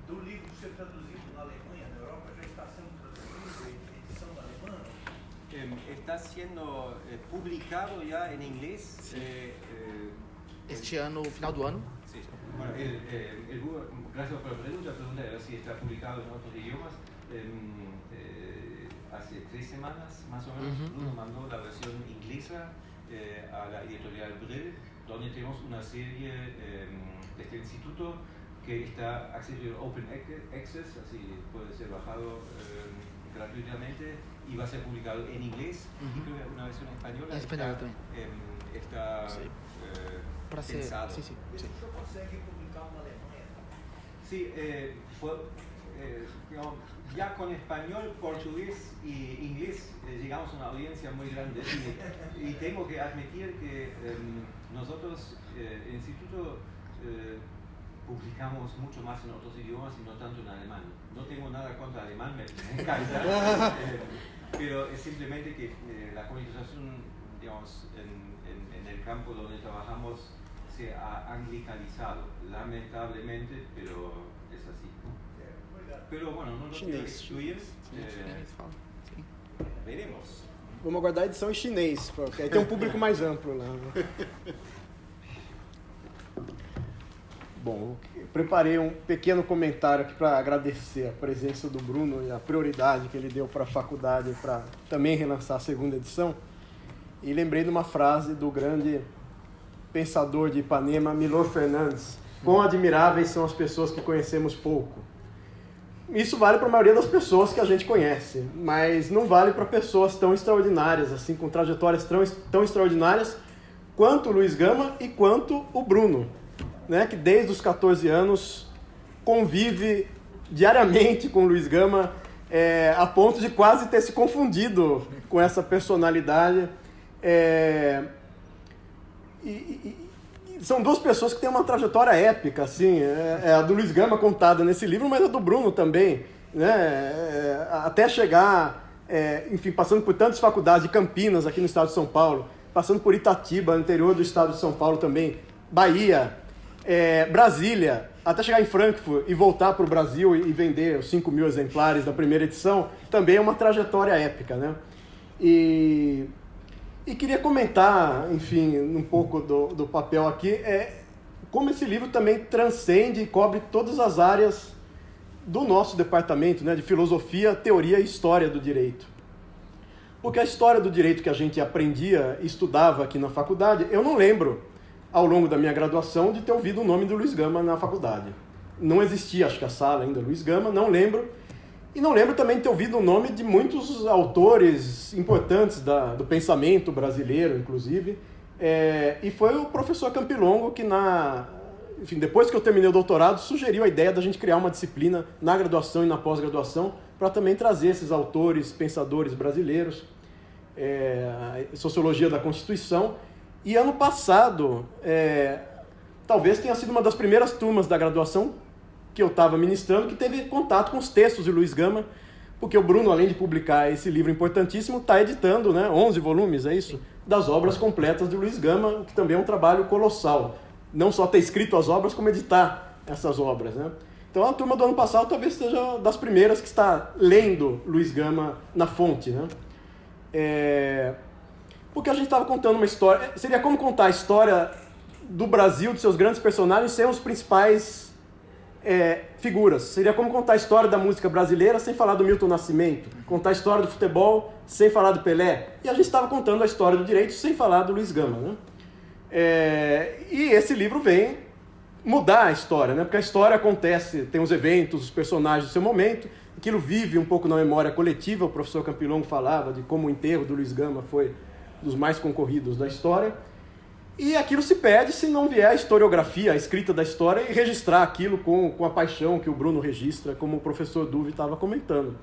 do livro ser traduzido na Alemanha, na Europa, já está sendo traduzido em edição alemã? Está siendo publicado ya en inglés. Este ano, final do ano. Sí. Bueno, gracias por la pregunta. La pregunta era si está publicado en otros idiomas. Hace 3 semanas, más o menos, Bruno mandó la versión inglesa a la editorial Brill, donde tenemos una serie de este instituto que está accesible Open Access, así puede ser bajado gratuitamente y va a ser publicado en inglés. Y creo que una versión española está sí. pensado. Sí, sí, sí. ¿Usted consegue publicar na Alemanha? Sí, digamos, ya con español, portugués y inglés llegamos a una audiencia muy grande y tengo que admitir que nosotros, el instituto, publicamos mucho más en otros idiomas y no tanto en alemán. No tengo nada contra alemán, me encanta, pero es simplemente que la comunicación, digamos, en el campo donde trabajamos se ha anglicalizado, lamentablemente, pero es así. Pero bueno, no lo quiero excluir. Veremos. Vamos aguardar a edição em chinês, porque aí tem um público mais amplo lá. Bom, eu preparei um pequeno comentário aqui para agradecer a presença do Bruno e a prioridade que ele deu para a faculdade para também relançar a segunda edição. E lembrei de uma frase do grande pensador de Ipanema, Milor Fernandes: quão admiráveis são as pessoas que conhecemos pouco. Isso vale para a maioria das pessoas que a gente conhece, mas não vale para pessoas tão extraordinárias, assim, com trajetórias tão extraordinárias quanto o Luiz Gama e quanto o Bruno, né, que desde os 14 anos convive diariamente com o Luiz Gama, a ponto de quase ter se confundido com essa personalidade. São duas pessoas que têm uma trajetória épica, assim, a do Luiz Gama contada nesse livro, mas a do Bruno também, né, até chegar, enfim, passando por tantas faculdades de Campinas, aqui no estado de São Paulo, passando por Itatiba, no interior do estado de São Paulo também, Bahia, Brasília, até chegar em Frankfurt e voltar para o Brasil e vender os 5.000 exemplares da primeira edição, também é uma trajetória épica, né? E queria comentar, enfim, um pouco do papel aqui, como esse livro também transcende e cobre todas as áreas do nosso departamento, né, de filosofia, teoria e história do direito. Porque a história do direito que a gente aprendia e estudava aqui na faculdade, eu não lembro, ao longo da minha graduação, de ter ouvido o nome do Luiz Gama na faculdade. Não existia, acho que a sala ainda, Luiz Gama, não lembro. E não lembro também de ter ouvido o nome de muitos autores importantes do pensamento brasileiro, inclusive. E foi o professor Campilongo que, enfim, depois que eu terminei o doutorado, sugeriu a ideia da gente criar uma disciplina na graduação e na pós-graduação para também trazer esses autores, pensadores brasileiros, sociologia da Constituição. E ano passado, talvez tenha sido uma das primeiras turmas da graduação que eu estava ministrando que teve contato com os textos de Luiz Gama, porque o Bruno, além de publicar esse livro importantíssimo, está editando, né, 11 volumes, é isso? Das obras completas de Luiz Gama, que também é um trabalho colossal. Não só ter escrito as obras, como editar essas obras, né? Então a turma do ano passado talvez seja das primeiras que está lendo Luiz Gama na fonte, né? Porque a gente estava contando uma história... Seria como contar a história do Brasil, de seus grandes personagens, sem os principais figuras. Seria como contar a história da música brasileira sem falar do Milton Nascimento. Contar a história do futebol sem falar do Pelé. E a gente estava contando a história do direito sem falar do Luiz Gama, né? E esse livro vem mudar a história, né? Porque a história acontece, tem os eventos, os personagens do seu momento, aquilo vive um pouco na memória coletiva. O professor Campilongo falava de como o enterro do Luiz Gama foi dos mais concorridos da história, e aquilo se perde se não vier a historiografia, a escrita da história, e registrar aquilo com a paixão que o Bruno registra, como o professor Duve estava comentando.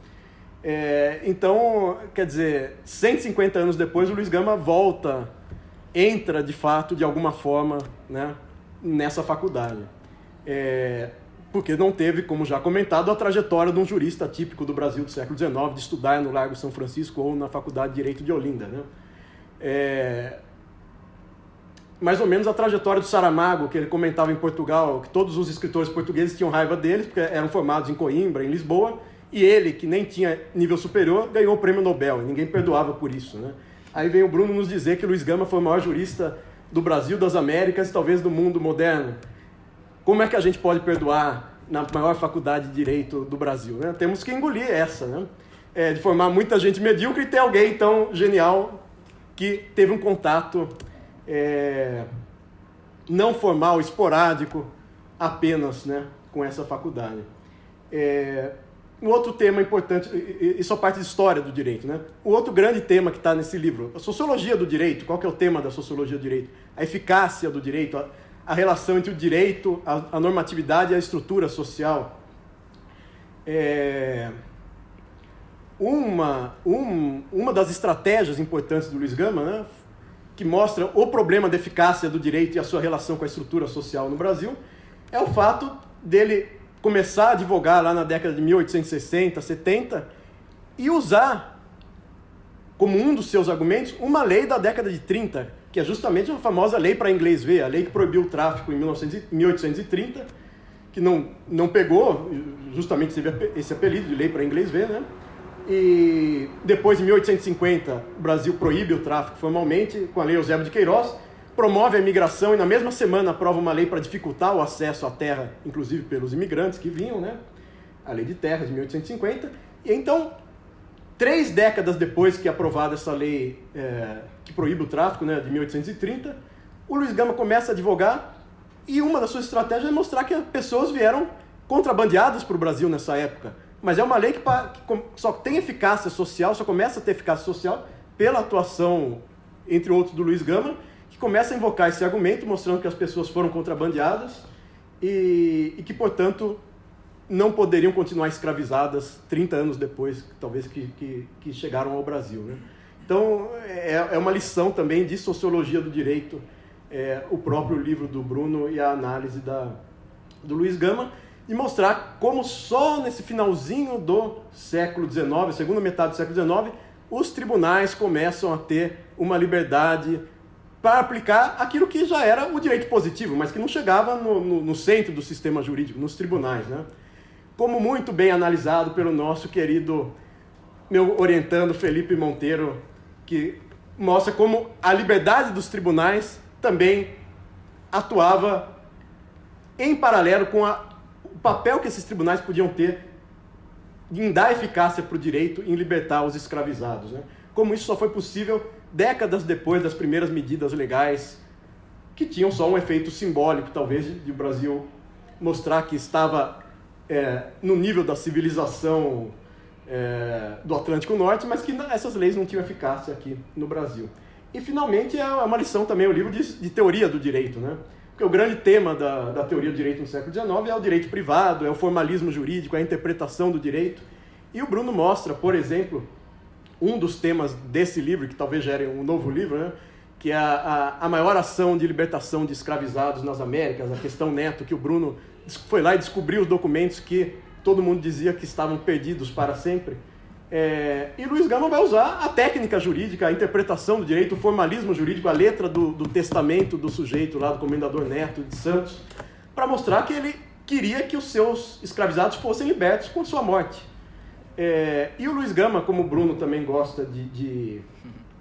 Então, quer dizer, 150 anos depois, o Luiz Gama entra de fato, de alguma forma, né, nessa faculdade. Porque não teve, como já comentado, a trajetória de um jurista típico do Brasil do século XIX, de estudar no Largo São Francisco ou na Faculdade de Direito de Olinda, né? Mais ou menos a trajetória do Saramago, que ele comentava em Portugal, que todos os escritores portugueses tinham raiva deles, porque eram formados em Coimbra, em Lisboa, e ele, que nem tinha nível superior, ganhou o prêmio Nobel, e ninguém perdoava por isso, né? Aí vem o Bruno nos dizer que Luiz Gama foi o maior jurista do Brasil, das Américas e talvez do mundo moderno. Como é que a gente pode perdoar na maior faculdade de Direito do Brasil, né? Temos que engolir essa, né? De formar muita gente medíocre e ter alguém tão genial que teve um contato não formal, esporádico, apenas, né, com essa faculdade. Um outro tema importante, isso é a parte de história do direito, né? O outro grande tema que está nesse livro, a sociologia do direito. Qual que é o tema da sociologia do direito? A eficácia do direito, a relação entre o direito, a normatividade e a estrutura social. Uma das estratégias importantes do Luiz Gama, né, que mostra o problema da eficácia do direito e a sua relação com a estrutura social no Brasil, é o fato dele começar a advogar lá na década de 1860, 70, e usar como um dos seus argumentos uma lei da década de 30, que é justamente a famosa lei para inglês ver, a lei que proibiu o tráfico em 1830, que não pegou, justamente teve esse apelido de lei para inglês ver, né? E depois, em 1850, o Brasil proíbe o tráfico formalmente, com a lei Eusébio de Queiroz, promove a imigração e na mesma semana aprova uma lei para dificultar o acesso à terra, inclusive pelos imigrantes que vinham, né? A lei de terras, de 1850. E então, 3 décadas depois que é aprovada essa lei que proíbe o tráfico, né, de 1830, o Luiz Gama começa a advogar, e uma das suas estratégias é mostrar que as pessoas vieram contrabandeadas para o Brasil nessa época. Mas é uma lei que só tem eficácia social, só começa a ter eficácia social pela atuação, entre outros, do Luiz Gama, que começa a invocar esse argumento, mostrando que as pessoas foram contrabandeadas e que, portanto, não poderiam continuar escravizadas 30 anos depois, talvez, que chegaram ao Brasil, né? Então, é uma lição também de sociologia do direito, o próprio livro do Bruno e a análise do Luiz Gama, e mostrar como só nesse finalzinho do século XIX, segunda metade do século XIX, os tribunais começam a ter uma liberdade para aplicar aquilo que já era o direito positivo, mas que não chegava no centro do sistema jurídico, nos tribunais, né? Como muito bem analisado pelo nosso querido, meu orientando Felipe Monteiro, que mostra como a liberdade dos tribunais também atuava em paralelo com o papel que esses tribunais podiam ter em dar eficácia para o direito em libertar os escravizados, né? Como isso só foi possível décadas depois das primeiras medidas legais, que tinham só um efeito simbólico, talvez, de o Brasil mostrar que estava no nível da civilização do Atlântico Norte, mas que essas leis não tinham eficácia aqui no Brasil. E, finalmente, é uma lição também, o livro de teoria do direito, né? Porque o grande tema da teoria do direito no século XIX é o direito privado, é o formalismo jurídico, é a interpretação do direito. E o Bruno mostra, por exemplo, um dos temas desse livro, que talvez gere um novo livro, né? Que é a maior ação de libertação de escravizados nas Américas, a questão Neto, que o Bruno foi lá e descobriu os documentos que todo mundo dizia que estavam perdidos para sempre. E Luiz Gama vai usar a técnica jurídica, a interpretação do direito, o formalismo jurídico, a letra do testamento do sujeito lá, do comendador Neto de Santos, para mostrar que ele queria que os seus escravizados fossem libertos com sua morte. E o Luiz Gama, como o Bruno também gosta de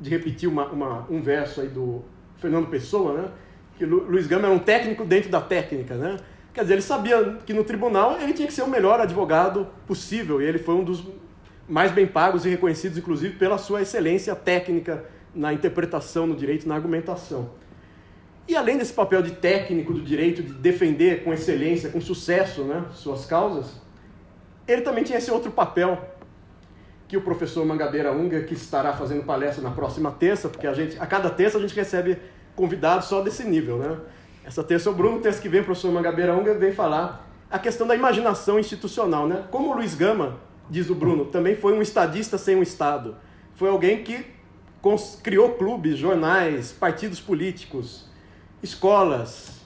repetir um verso aí do Fernando Pessoa, né? Que Luiz Gama era um técnico dentro da técnica, né? Quer dizer, ele sabia que no tribunal ele tinha que ser o melhor advogado possível, e ele foi um dos mais bem pagos e reconhecidos, inclusive, pela sua excelência técnica na interpretação do direito, na argumentação. E além desse papel de técnico do direito, de defender com excelência, com sucesso, né, suas causas, ele também tinha esse outro papel que o professor Mangabeira Unger, que estará fazendo palestra na próxima terça, porque a cada terça a gente recebe convidados só desse nível, né? Essa terça é o Bruno, terça que vem o professor Mangabeira Unger vem falar a questão da imaginação institucional, né? Como o Luiz Gama, diz o Bruno, também foi um estadista sem um Estado. Foi alguém que criou clubes, jornais, partidos políticos, escolas,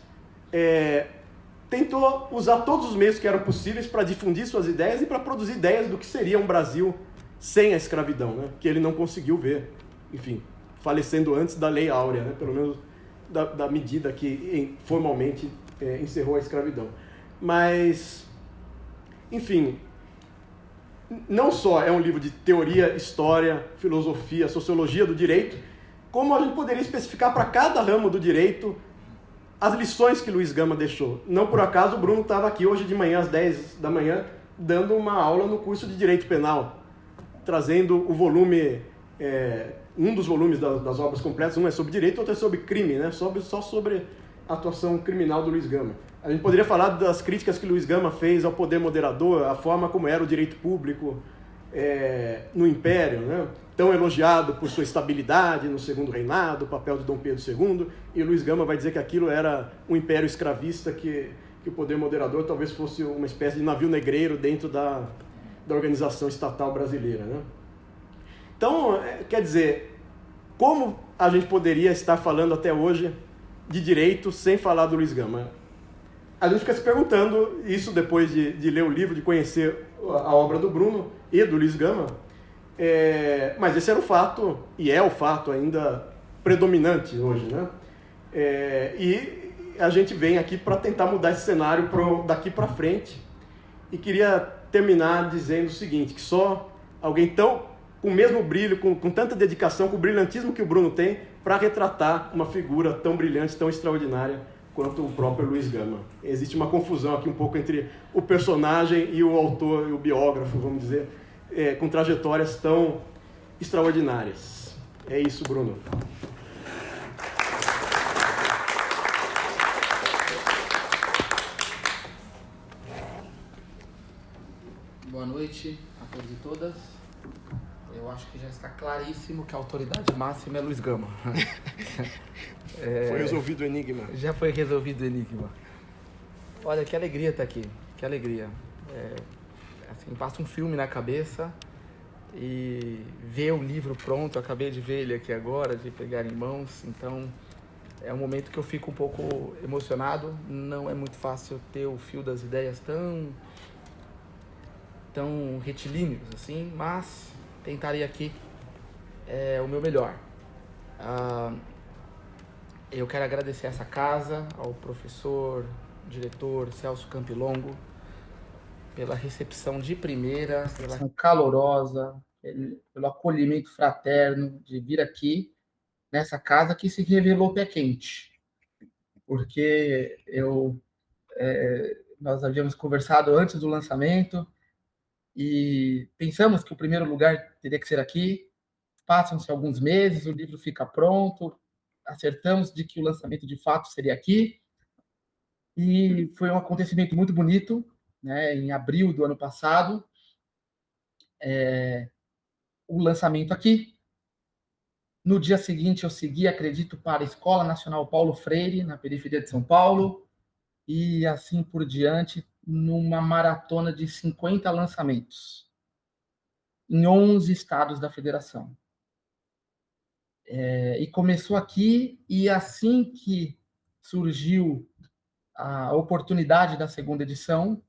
tentou usar todos os meios que eram possíveis para difundir suas ideias e para produzir ideias do que seria um Brasil sem a escravidão, né? Que ele não conseguiu ver, enfim, falecendo antes da Lei Áurea, né? Pelo menos da medida que formalmente encerrou a escravidão. Mas, enfim, não só é um livro de teoria, história, filosofia, sociologia do direito, como a gente poderia especificar para cada ramo do direito as lições que Luiz Gama deixou. Não por acaso o Bruno estava aqui hoje de manhã, às 10 da manhã, dando uma aula no curso de Direito Penal, trazendo o volume, um dos volumes das obras completas, um é sobre direito, outro é sobre crime, né? Só sobre a atuação criminal do Luiz Gama. A gente poderia falar das críticas que Luiz Gama fez ao poder moderador, a forma como era o direito público no Império, né? Tão elogiado por sua estabilidade no Segundo Reinado, o papel de Dom Pedro II, e Luiz Gama vai dizer que aquilo era um império escravista, que o poder moderador talvez fosse uma espécie de navio negreiro dentro da organização estatal brasileira, né? Então, quer dizer, como a gente poderia estar falando até hoje de direito sem falar do Luiz Gama? A gente fica se perguntando isso depois de ler o livro, de conhecer a obra do Bruno e do Luiz Gama, mas esse era o fato, e é o fato ainda predominante hoje, né? E a gente vem aqui para tentar mudar esse cenário daqui para frente, e queria terminar dizendo o seguinte, que só alguém com o mesmo brilho, com tanta dedicação, com o brilhantismo que o Bruno tem, para retratar uma figura tão brilhante, tão extraordinária quanto o próprio Luiz Gama. Existe uma confusão aqui um pouco entre o personagem e o autor, e o biógrafo, vamos dizer, com trajetórias tão extraordinárias. É isso, Bruno. Boa noite a todos e todas. Eu acho que já está claríssimo que a autoridade máxima é Luiz Gama. Foi resolvido o enigma. Já foi resolvido o enigma. Olha, que alegria estar aqui. Que alegria. Assim, passa um filme na cabeça e ver o livro pronto. Eu acabei de ver ele aqui agora, de pegar em mãos. Então, é um momento que eu fico um pouco emocionado. Não é muito fácil ter o fio das ideias tão retilíneos assim, mas tentarei aqui o meu melhor. Eu quero agradecer essa casa, ao professor, diretor Celso Campilongo, pela recepção de primeira, pela recepção calorosa, pelo acolhimento fraterno de vir aqui nessa casa que se revelou pé quente, porque nós havíamos conversado antes do lançamento e pensamos que o primeiro lugar teria que ser aqui. Passam-se alguns meses, o livro fica pronto, acertamos de que o lançamento de fato seria aqui, e foi um acontecimento muito bonito, né? Em abril do ano passado, o lançamento aqui, No dia seguinte, eu segui, acredito, para a Escola Nacional Paulo Freire, na periferia de São Paulo, e assim por diante, numa maratona de 50 lançamentos, em 11 estados da federação. E começou aqui, e assim que surgiu a oportunidade da segunda edição,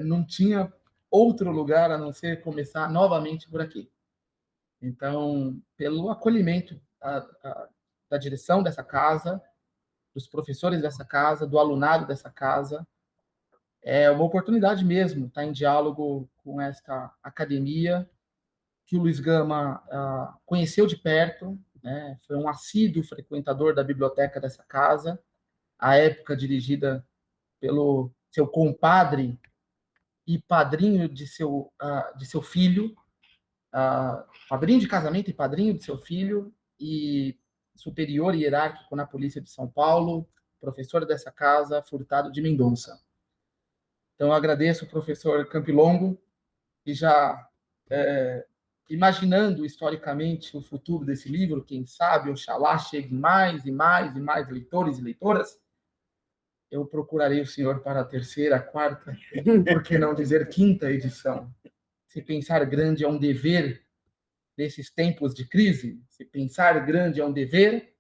não tinha outro lugar a não ser começar novamente por aqui. Então, pelo acolhimento da direção dessa casa, dos professores dessa casa, do alunado dessa casa, é uma oportunidade mesmo estar em diálogo com esta academia que o Luiz Gama conheceu de perto, né? Foi um assíduo frequentador da biblioteca dessa casa, à época dirigida pelo seu compadre e padrinho de seu filho, padrinho de casamento e padrinho de seu filho, e superior hierárquico na Polícia de São Paulo, professor dessa casa, Furtado de Mendonça. Então, eu agradeço ao professor Campilongo, e já imaginando historicamente o futuro desse livro, quem sabe, oxalá chegue mais e mais e mais leitores e leitoras, eu procurarei o senhor para a terceira, quarta, por que não dizer quinta edição. Se pensar grande é um dever nesses tempos de crise, se pensar grande é um dever,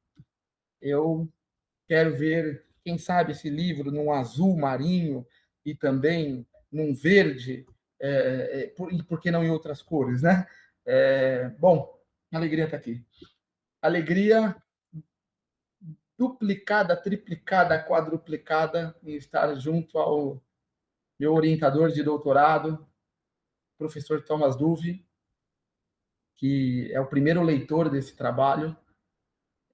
eu quero ver, quem sabe, esse livro num azul marinho e também num verde, e por que não em outras cores, né? Bom, alegria estar aqui. Alegria duplicada, triplicada, quadruplicada em estar junto ao meu orientador de doutorado, professor Thomas Duvey, que é o primeiro leitor desse trabalho,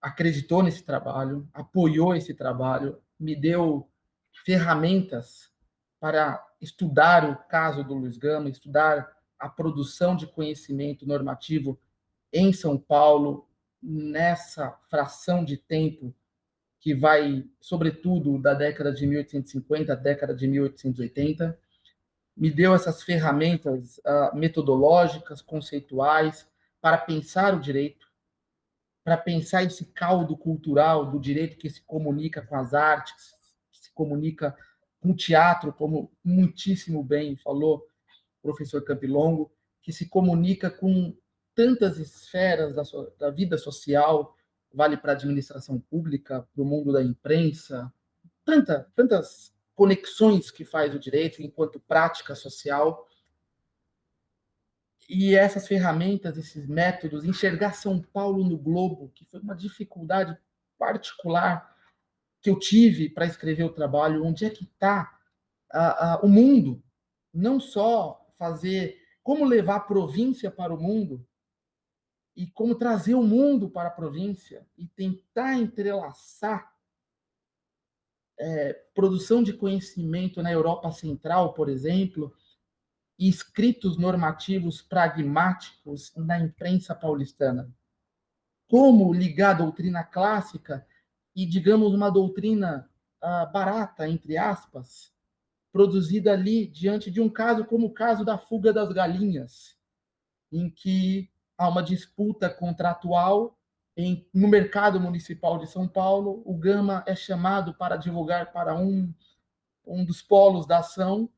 acreditou nesse trabalho, apoiou esse trabalho, me deu ferramentas para estudar o caso do Luiz Gama, estudar a produção de conhecimento normativo em São Paulo, nessa fração de tempo que vai, sobretudo, da década de 1850 à década de 1880. Me deu essas ferramentas metodológicas, conceituais, para pensar o direito, para pensar esse caldo cultural do direito que se comunica com as artes, que se comunica com o teatro, como muitíssimo bem falou o professor Campilongo, que se comunica com tantas esferas da vida social, vale para a administração pública, para o mundo da imprensa, tantas conexões que faz o direito enquanto prática social. E essas ferramentas, esses métodos, enxergar São Paulo no globo, que foi uma dificuldade particular que eu tive para escrever o trabalho, onde é que está o mundo, não só fazer como levar a província para o mundo e como trazer o mundo para a província e tentar entrelaçar produção de conhecimento na Europa Central, por exemplo, e escritos normativos pragmáticos na imprensa paulistana. Como ligar a doutrina clássica e, digamos, uma doutrina barata, entre aspas, produzida ali diante de um caso como o caso da fuga das galinhas, em que há uma disputa contratual no mercado municipal de São Paulo, o Gama é chamado para divulgar para um dos polos da ação,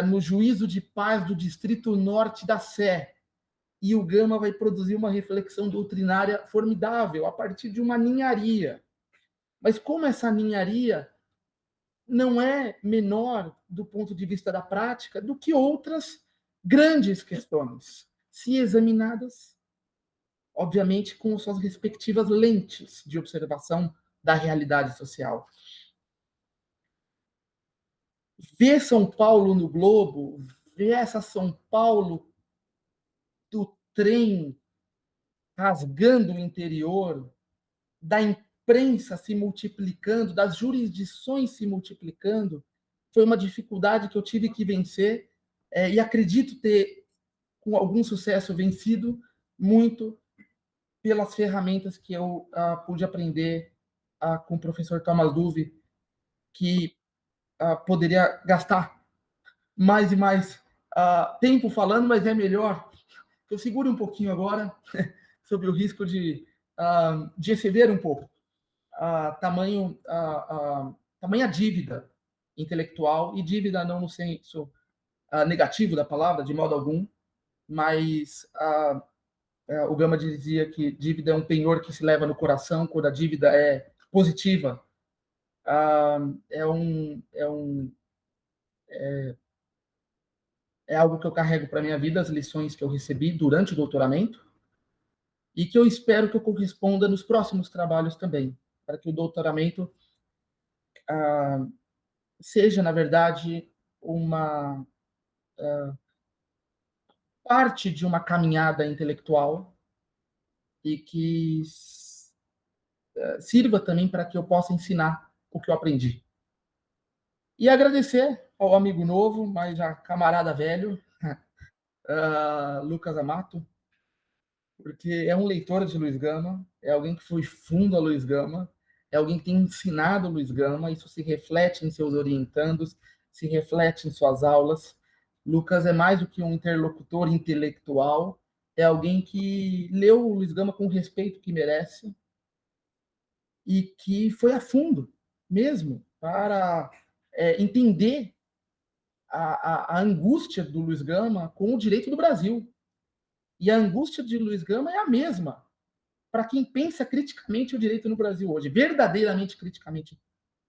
no juízo de paz do Distrito Norte da Sé. E o Gama vai produzir uma reflexão doutrinária formidável a partir de uma ninharia. Mas como essa ninharia não é menor do ponto de vista da prática do que outras grandes questões, se examinadas, obviamente, com suas respectivas lentes de observação da realidade social. Ver São Paulo no globo, ver essa São Paulo do trem rasgando o interior, da imprensa se multiplicando, das jurisdições se multiplicando, foi uma dificuldade que eu tive que vencer, e acredito ter, com algum sucesso, vencido muito pelas ferramentas que eu pude aprender com o professor Thomas Duvey, que poderia gastar mais e mais tempo falando, mas é melhor que eu segure um pouquinho agora sob o risco de exceder um pouco. Tamanha dívida intelectual, e dívida não no senso negativo da palavra, de modo algum, mas o Gama dizia que dívida é um penhor que se leva no coração quando a dívida é positiva. É algo que eu carrego para a minha vida, as lições que eu recebi durante o doutoramento, e que eu espero que eu corresponda nos próximos trabalhos também, para que o doutoramento seja, na verdade, uma parte de uma caminhada intelectual e que sirva também para que eu possa ensinar o que eu aprendi. E agradecer ao amigo novo, mas já camarada velho, Lucas Amato, porque é um leitor de Luiz Gama, é alguém que foi fundo a Luiz Gama, é alguém que tem ensinado Luiz Gama, isso se reflete em seus orientandos, se reflete em suas aulas. Lucas é mais do que um interlocutor intelectual, é alguém que leu o Luiz Gama com o respeito que merece e que foi a fundo mesmo para entender a angústia do Luiz Gama com o direito do Brasil. E a angústia de Luiz Gama é a mesma para quem pensa criticamente o direito no Brasil hoje, verdadeiramente criticamente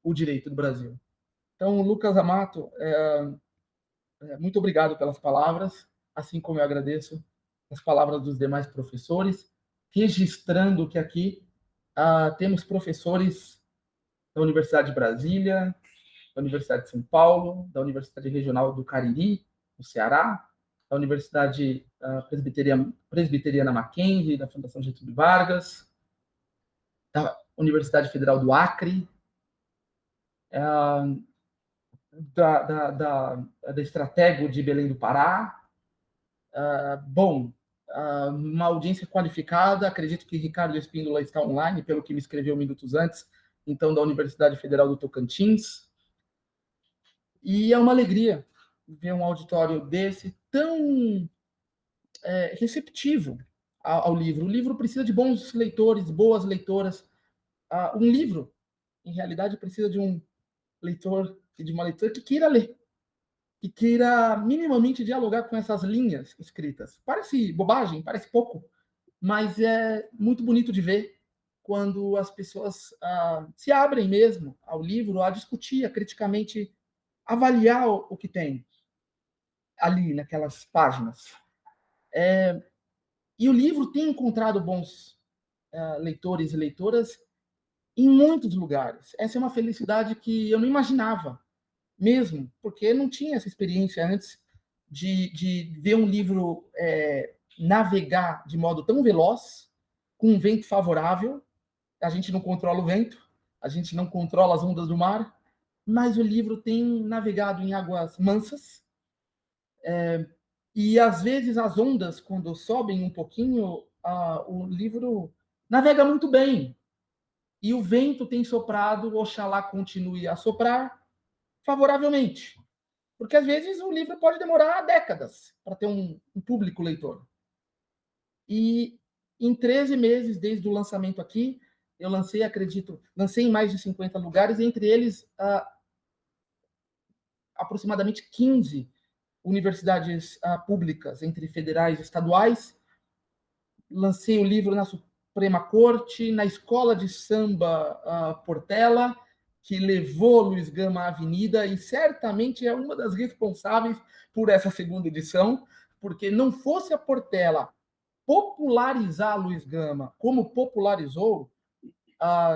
o direito do Brasil. Então, Lucas Amato, muito obrigado pelas palavras, assim como eu agradeço as palavras dos demais professores, registrando que aqui temos professores da Universidade de Brasília, da Universidade de São Paulo, da Regional do Cariri, no Ceará, da Universidade Presbiteriana Mackenzie, da Fundação Getúlio Vargas, da Universidade Federal do Acre, da Estratego de Belém do Pará. Uma audiência qualificada, acredito que Ricardo Espíndola está online, pelo que me escreveu minutos antes, então da Universidade Federal do Tocantins. E é uma alegria ver um auditório desse tão receptivo ao livro. O livro precisa de bons leitores, boas leitoras. Um livro, em realidade, precisa de um leitor e de uma leitora que queira ler, que queira minimamente dialogar com essas linhas escritas. Parece bobagem, parece pouco, mas é muito bonito de ver quando as pessoas se abrem mesmo ao livro, a discutir, a criticamente avaliar o que tem ali naquelas páginas. E o livro tem encontrado bons leitores e leitoras em muitos lugares. Essa é uma felicidade que eu não imaginava mesmo, porque não tinha essa experiência antes de ver um livro navegar de modo tão veloz, com um vento favorável. A gente não controla o vento, a gente não controla as ondas do mar, mas o livro tem navegado em águas mansas, e às vezes as ondas, quando sobem um pouquinho, o livro navega muito bem, e o vento tem soprado, oxalá continue a soprar favoravelmente, porque às vezes o livro pode demorar décadas para ter um público leitor. E em 13 meses, desde o lançamento aqui, eu lancei em mais de 50 lugares, entre eles aproximadamente 15 universidades públicas, entre federais e estaduais. Lancei o livro na Suprema Corte, na Escola de Samba Portela, que levou Luiz Gama à avenida, e certamente é uma das responsáveis por essa segunda edição, porque não fosse a Portela popularizar Luiz Gama como popularizou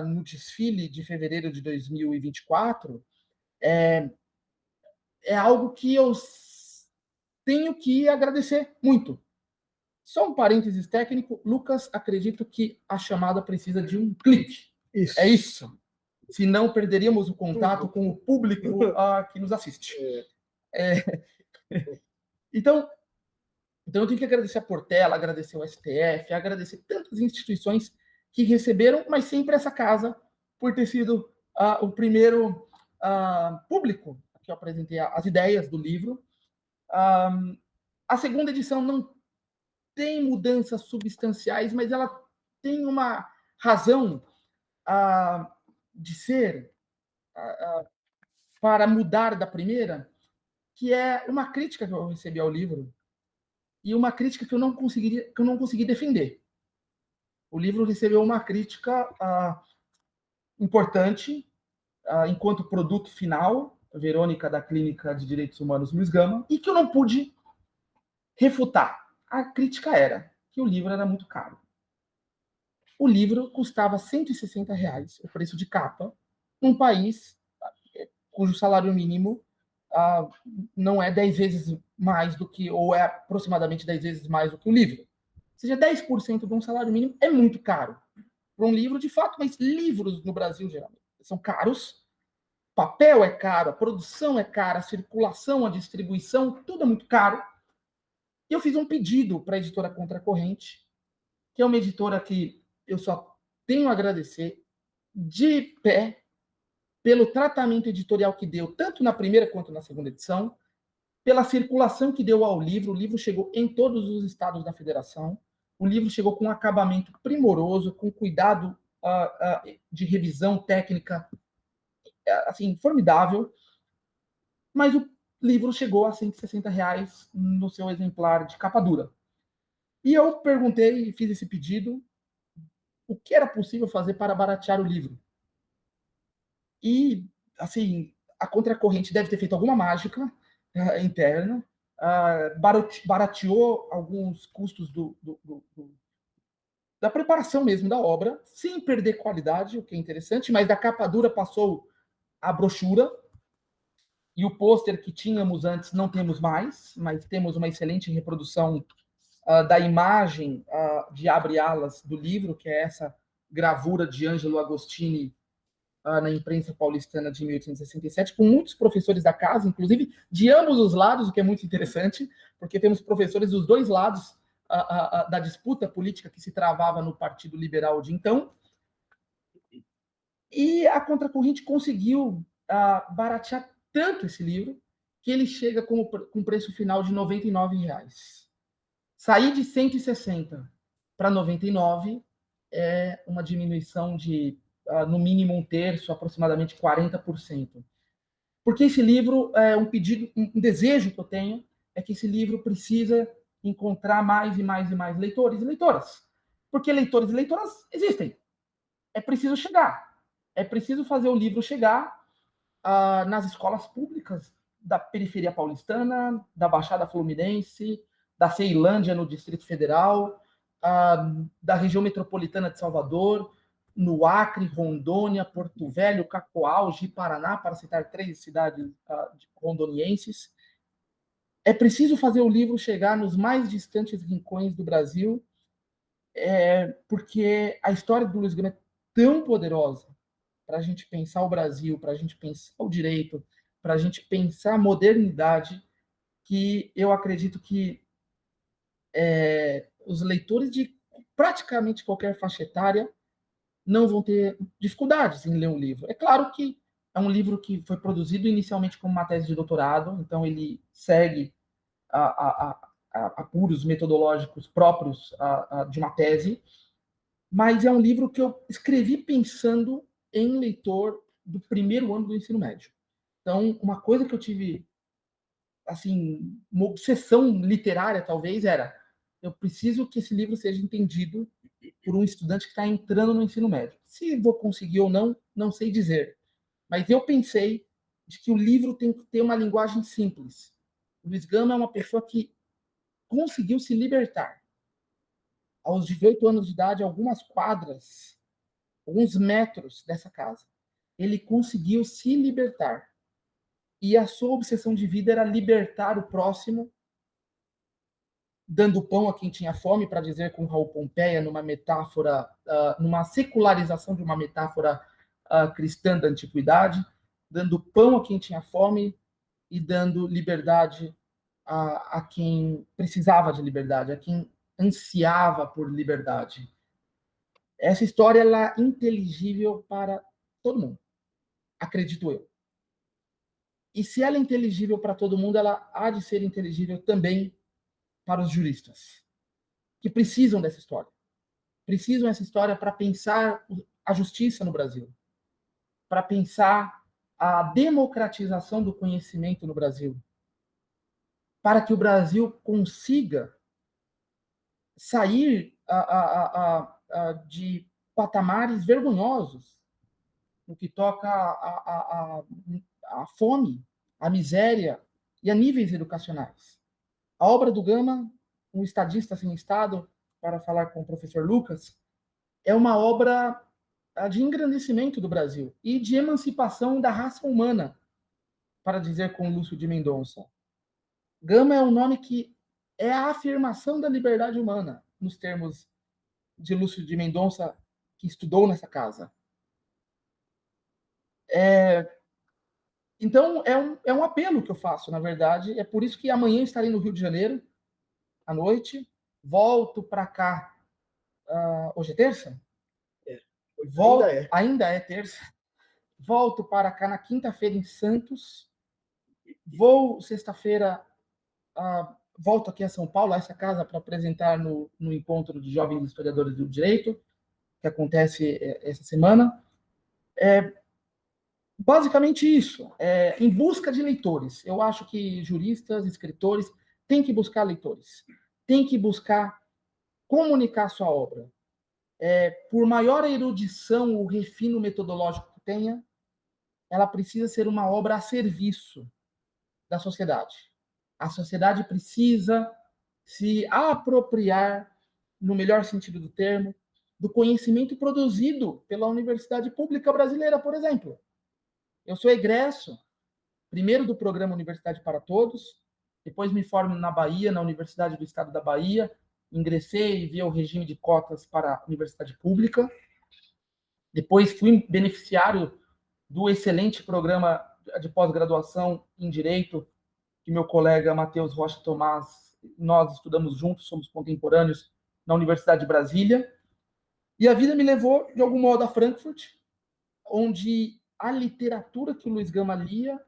no desfile de fevereiro de 2024, é algo que eu tenho que agradecer muito. Só um parênteses técnico, Lucas, acredito que a chamada precisa de um clique. Isso. É isso. Senão perderíamos o contato com o público que nos assiste. Então, eu tenho que agradecer a Portela, agradecer o STF, agradecer tantas instituições que receberam, mas sempre essa casa, por ter sido o primeiro público que eu apresentei as ideias do livro. A segunda edição tem mudanças substanciais, mas ela tem uma razão de ser para mudar da primeira, que é uma crítica que eu recebi ao livro e uma crítica que eu não consegui defender. O livro recebeu uma crítica importante enquanto produto final, Verônica, da Clínica de Direitos Humanos Luiz Gama, e que eu não pude refutar. A crítica era que o livro era muito caro. O livro custava R$160, o preço de capa, num país cujo salário mínimo não é 10 vezes mais do que, ou é aproximadamente 10 vezes mais do que o livro. Ou seja, 10% de um salário mínimo é muito caro para um livro, de fato, mas livros no Brasil, geralmente, são caros. Papel é caro, a produção é cara, a circulação, a distribuição, tudo é muito caro. E eu fiz um pedido para a editora Contracorrente, que é uma editora que eu só tenho a agradecer de pé pelo tratamento editorial que deu, tanto na primeira quanto na segunda edição, pela circulação que deu ao livro. O livro chegou em todos os estados da federação. O livro chegou com um acabamento primoroso, com cuidado de revisão técnica, assim, formidável. Mas o livro chegou a R$160 no seu exemplar de capa dura. E eu perguntei, fiz esse pedido, o que era possível fazer para baratear o livro. E, assim, a Contracorrente deve ter feito alguma mágica interna, barateou alguns custos da preparação mesmo da obra, sem perder qualidade, o que é interessante, mas da capa dura passou a brochura, e o pôster que tínhamos antes não temos mais, mas temos uma excelente reprodução da imagem de abre-alas do livro, que é essa gravura de Ângelo Agostini na imprensa paulistana de 1867, com muitos professores da casa, inclusive de ambos os lados, o que é muito interessante, porque temos professores dos dois lados da disputa política que se travava no Partido Liberal de então. E a Contracorrente conseguiu baratear tanto esse livro que ele chega com preço final de R$99. Sair de 160 para 99 é uma diminuição de, no mínimo, um terço, aproximadamente 40%. Porque esse livro é um pedido, um desejo que eu tenho, é que esse livro precisa encontrar mais e mais e mais leitores e leitoras. Porque leitores e leitoras existem. É preciso chegar. É preciso fazer o livro chegar nas escolas públicas da periferia paulistana, da Baixada Fluminense, da Ceilândia, no Distrito Federal, da região metropolitana de Salvador, no Acre, Rondônia, Porto Velho, Cacoal, Ji-Paraná, para citar 3 cidades rondonienses. É preciso fazer o livro chegar nos mais distantes rincões do Brasil, porque a história do Luiz Gama é tão poderosa para a gente pensar o Brasil, para a gente pensar o direito, para a gente pensar a modernidade, que eu acredito que os leitores de praticamente qualquer faixa etária não vão ter dificuldades em ler um livro. É claro que é um livro que foi produzido inicialmente como uma tese de doutorado, então ele segue apuros metodológicos próprios de uma tese, mas é um livro que eu escrevi pensando em leitor do primeiro ano do ensino médio. Então, uma coisa que eu tive, assim, uma obsessão literária, talvez, era: eu preciso que esse livro seja entendido por um estudante que está entrando no ensino médio. Se vou conseguir ou não, não sei dizer. Mas eu pensei de que o livro tem que ter uma linguagem simples. O Luiz Gama é uma pessoa que conseguiu se libertar. Aos 18 anos de idade, algumas quadras, alguns metros dessa casa, ele conseguiu se libertar. E a sua obsessão de vida era libertar o próximo, dando pão a quem tinha fome, para dizer com Raul Pompeia, numa metáfora, numa secularização de uma metáfora cristã da antiguidade, dando pão a quem tinha fome e dando liberdade a quem precisava de liberdade, a quem ansiava por liberdade. Essa história ela é inteligível para todo mundo, acredito eu. E se ela é inteligível para todo mundo, ela há de ser inteligível também para os juristas. que precisam dessa história. Precisam dessa história para pensar a justiça no Brasil, para pensar a democratização do conhecimento no Brasil, para que o Brasil consiga sair de patamares vergonhosos no que toca à fome, à miséria e a níveis educacionais. A obra do Gama, Um Estadista Sem Estado, para falar com o professor Lucas, é uma obra de engrandecimento do Brasil e de emancipação da raça humana, para dizer com Lúcio de Mendonça. Gama é um nome que é a afirmação da liberdade humana, nos termos de Lúcio de Mendonça, que estudou nessa casa. Então, é um apelo que eu faço, na verdade. É por isso que amanhã estarei no Rio de Janeiro, à noite. Volto para cá. Hoje é terça? Ainda é terça. Volto para cá na quinta-feira em Santos. Vou, sexta-feira, volto aqui a São Paulo, a essa casa, para apresentar no encontro de jovens historiadores do direito, que acontece essa semana. Basicamente isso, em busca de leitores. Eu acho que juristas, escritores, têm que buscar leitores, têm que buscar comunicar sua obra. Por maior erudição ou refino metodológico que tenha, ela precisa ser uma obra a serviço da sociedade. A sociedade precisa se apropriar, no melhor sentido do termo, do conhecimento produzido pela Universidade Pública Brasileira, por exemplo. Eu sou egresso, primeiro do programa Universidade para Todos, depois me formo na Bahia, na Universidade do Estado da Bahia, ingressei via o regime de cotas para a Universidade Pública, depois fui beneficiário do excelente programa de pós-graduação em Direito, que meu colega Matheus Rocha Tomás, nós estudamos juntos, somos contemporâneos, na Universidade de Brasília, e a vida me levou, de algum modo, a Frankfurt, onde a literatura que o Luiz Gama lia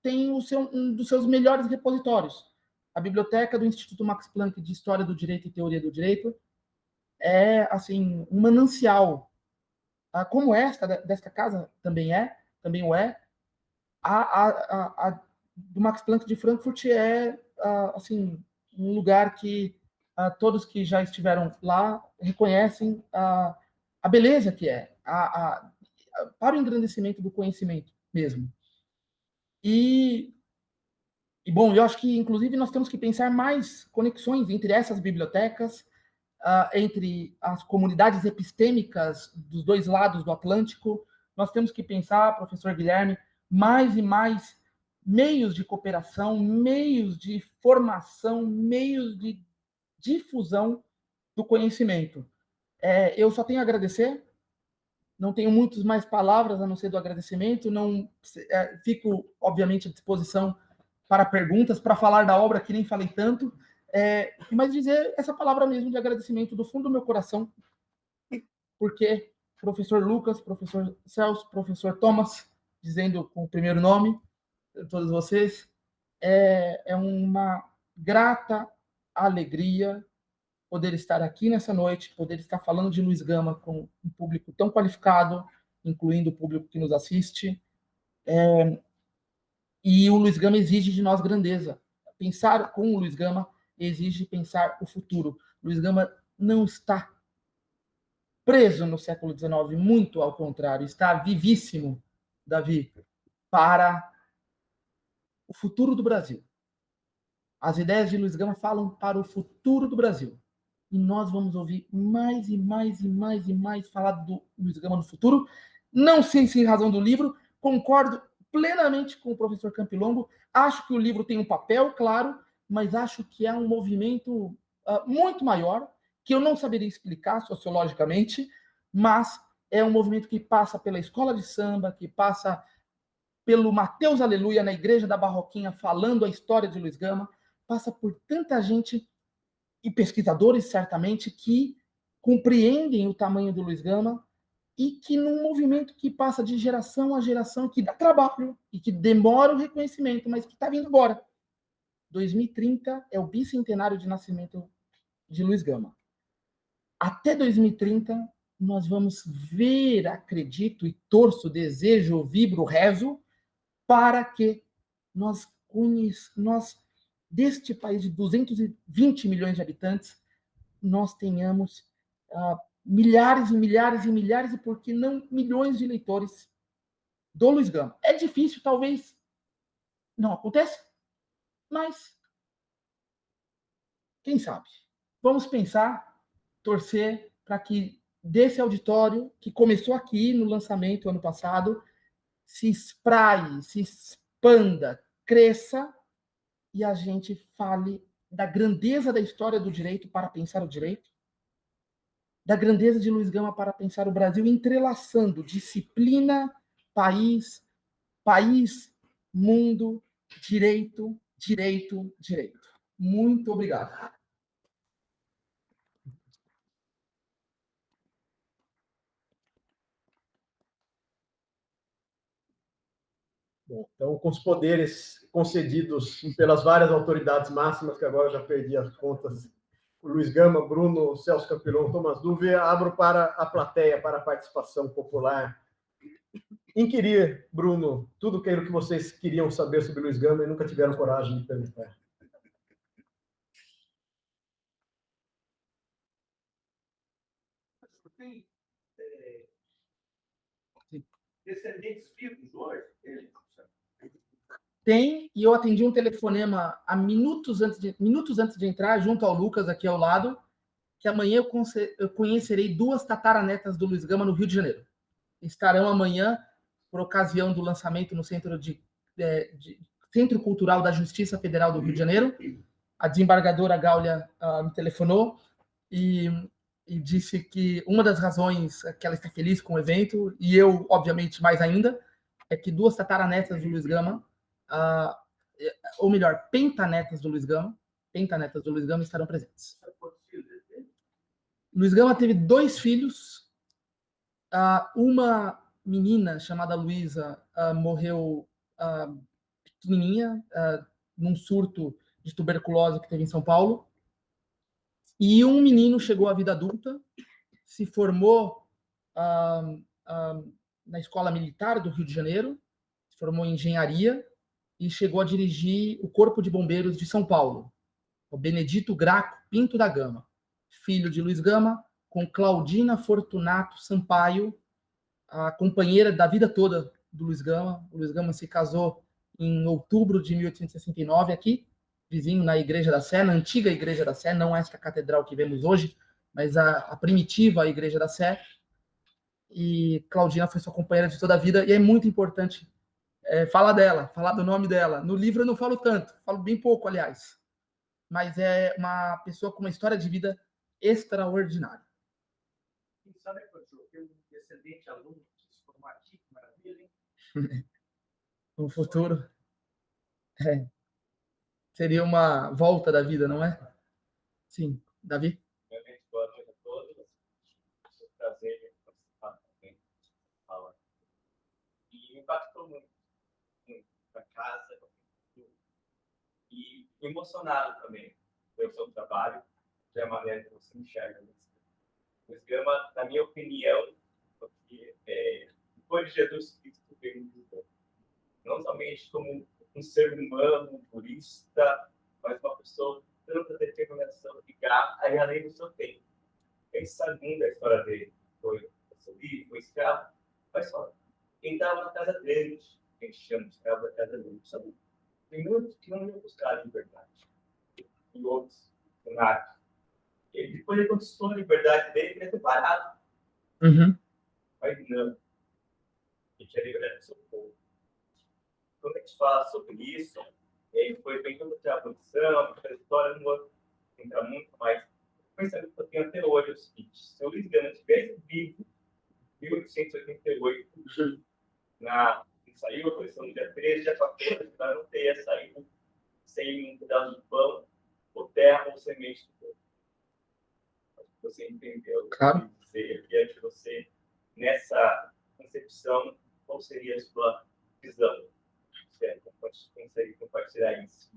tem um dos seus melhores repositórios. A biblioteca do Instituto Max Planck de História do Direito e Teoria do Direito é assim um manancial. Como desta casa também o é. A do Max Planck de Frankfurt é assim um lugar que todos que já estiveram lá reconhecem a beleza que é, para o engrandecimento do conhecimento mesmo. E, bom, eu acho que, inclusive, nós temos que pensar mais conexões entre essas bibliotecas, entre as comunidades epistêmicas dos dois lados do Atlântico. Nós temos que pensar, professor Guilherme, mais e mais meios de cooperação, meios de formação, meios de difusão do conhecimento. Eu só tenho a agradecer, não tenho muitas mais palavras a não ser do agradecimento, não fico, obviamente, à disposição para perguntas, para falar da obra, que nem falei tanto, mas dizer essa palavra mesmo de agradecimento do fundo do meu coração, porque professor Lucas, professor Celso, professor Thomas, dizendo com o primeiro nome, todos vocês, é uma grata alegria poder estar aqui nessa noite, poder estar falando de Luiz Gama com um público tão qualificado, incluindo o público que nos assiste. E o Luiz Gama exige de nós grandeza. Pensar com o Luiz Gama exige pensar o futuro. Luiz Gama não está preso no século XIX, muito ao contrário, está vivíssimo, Davi, para o futuro do Brasil. As ideias de Luiz Gama falam para o futuro do Brasil. E nós vamos ouvir mais e mais e mais e mais falar do Luiz Gama no futuro. Não sei se em razão do livro, concordo plenamente com o professor Campilongo. Acho que o livro tem um papel, claro, mas acho que é um movimento muito maior, que eu não saberia explicar sociologicamente, mas é um movimento que passa pela escola de samba, que passa pelo Mateus Aleluia na Igreja da Barroquinha, falando a história de Luiz Gama, passa por tanta gente e pesquisadores, certamente, que compreendem o tamanho do Luiz Gama e que num movimento que passa de geração a geração, que dá trabalho e que demora o reconhecimento, mas que está vindo agora. 2030 é o bicentenário de nascimento de Luiz Gama. Até 2030, nós vamos ver, acredito e torço, desejo, vibro, rezo, para que nós deste país de 220 milhões de habitantes, nós tenhamos milhares e milhares e milhares, e por que não milhões de leitores do Luiz Gama. É difícil, talvez não aconteça, mas quem sabe? Vamos pensar, torcer para que desse auditório, que começou aqui no lançamento ano passado, se espraie, se expanda, cresça, e a gente fale da grandeza da história do direito para pensar o direito, da grandeza de Luiz Gama para pensar o Brasil, entrelaçando disciplina, país, mundo, direito, direito, direito. Muito obrigado. Bom, então, com os poderes concedidos pelas várias autoridades máximas, que agora eu já perdi as contas, Luiz Gama, Bruno, Celso Campilon, Thomas Dúvia, abro para a plateia, para a participação popular. Inquirir, Bruno, tudo aquilo que vocês queriam saber sobre Luiz Gama e nunca tiveram coragem de perguntar. Tem descendentes vivos hoje? Tem, e eu atendi um telefonema há minutos antes de entrar, junto ao Lucas, aqui ao lado, que amanhã eu conhecerei 2 tataranetas do Luiz Gama no Rio de Janeiro. Estarão amanhã, por ocasião do lançamento no Centro Cultural da Justiça Federal do Rio de Janeiro. A desembargadora Gáulia me telefonou e disse que uma das razões que ela está feliz com o evento, e eu, obviamente, mais ainda, é que 2 tataranetas do Luiz Gama, ou melhor, pentanetas do Luiz Gama estarão presentes. Luiz Gama teve 2 filhos. Uma menina chamada Luísa morreu pequenininha, num surto de tuberculose que teve em São Paulo. E um menino chegou à vida adulta, se formou na Escola Militar do Rio de Janeiro, se formou em engenharia e chegou a dirigir o Corpo de Bombeiros de São Paulo, o Benedito Graco Pinto da Gama, filho de Luiz Gama, com Claudina Fortunato Sampaio, a companheira da vida toda do Luiz Gama. O Luiz Gama se casou em outubro de 1869 aqui, vizinho na Igreja da Sé, na antiga Igreja da Sé, não esta catedral que vemos hoje, mas a primitiva Igreja da Sé. E Claudina foi sua companheira de toda a vida, e é muito importante falar dela, falar do nome dela. No livro eu não falo tanto, falo bem pouco, aliás. Mas é uma pessoa com uma história de vida extraordinária. Quem sabe, professor, que um descendente aluno se formar aqui, que maravilha, hein? No futuro, seria uma volta da vida, não é? Sim, Davi? Boa noite a todos. É um prazer participar também dessa fala. E me impactou muito a casa e emocionado também pelo seu trabalho, da maneira que você enxerga isso. Luiz Gama, na minha opinião, porque depois de Jesus Cristo veio no mundo, não somente como um ser humano, um jurista, mas uma pessoa com tanta determinação de garra e além do seu tempo. Ele sabia da história dele, foi livre, foi escravo, mas só quem estava na casa grande, que a gente chama de escravo da casa grande, sabe? Tem muitos que não iam buscar a liberdade, e outros, nada. Ele, depois de conquistou a liberdade dele, ele é preparado. Mas não. Ele tinha liberdade do seu povo. Quando a gente fala sobre isso, ele foi bem sobre a abolição, a história, não vou entrar muito, mas o pensamento que eu tenho até hoje é o seguinte: se o Luiz Gama tivesse vivo em 1888, saiu a coleção no dia 13, dia 14, para não ter saído sem um pedaço de pão, ou terra, ou semente do povo. Você entendeu? Claro. Dizer diante de você, nessa concepção, qual seria a sua visão? Você consegue compartilhar isso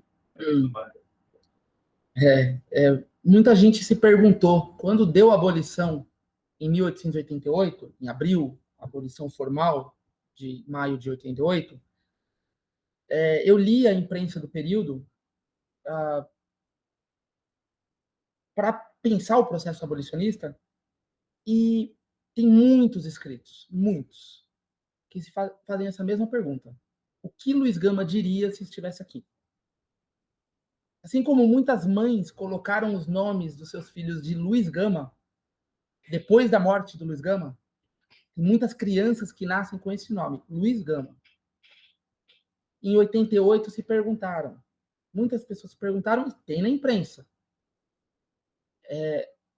Muita gente se perguntou, quando deu a abolição em 1888, em abril, a abolição formal de maio de 88, eu li a imprensa do período para pensar o processo abolicionista, e tem muitos escritos, muitos, que se fazem essa mesma pergunta. O que Luiz Gama diria se estivesse aqui? Assim como muitas mães colocaram os nomes dos seus filhos de Luiz Gama, depois da morte do Luiz Gama, tem muitas crianças que nascem com esse nome, Luiz Gama. Em 88 se perguntaram, muitas pessoas se perguntaram, tem na imprensa,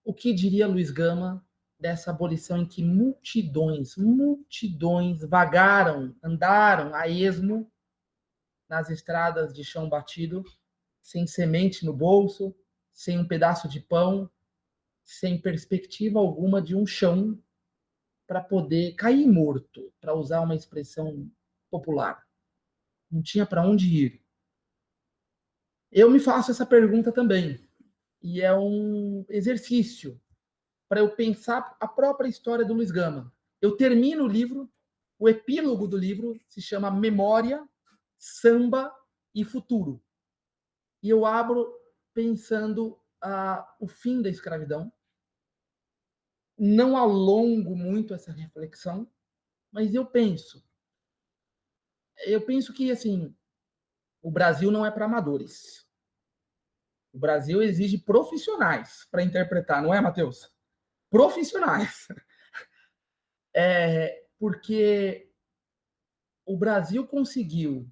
o que diria Luiz Gama dessa abolição em que multidões vagaram, andaram a esmo nas estradas de chão batido, sem semente no bolso, sem um pedaço de pão, sem perspectiva alguma de um chão para poder cair morto, para usar uma expressão popular. Não tinha para onde ir. Eu me faço essa pergunta também, e é um exercício para eu pensar a própria história do Luiz Gama. Eu termino o livro, o epílogo do livro se chama Memória, Samba e Futuro. E eu abro pensando o fim da escravidão. Não alongo muito essa reflexão, mas eu penso que, assim, o Brasil não é para amadores. O Brasil exige profissionais para interpretar, não é, Matheus? Profissionais. Porque o Brasil conseguiu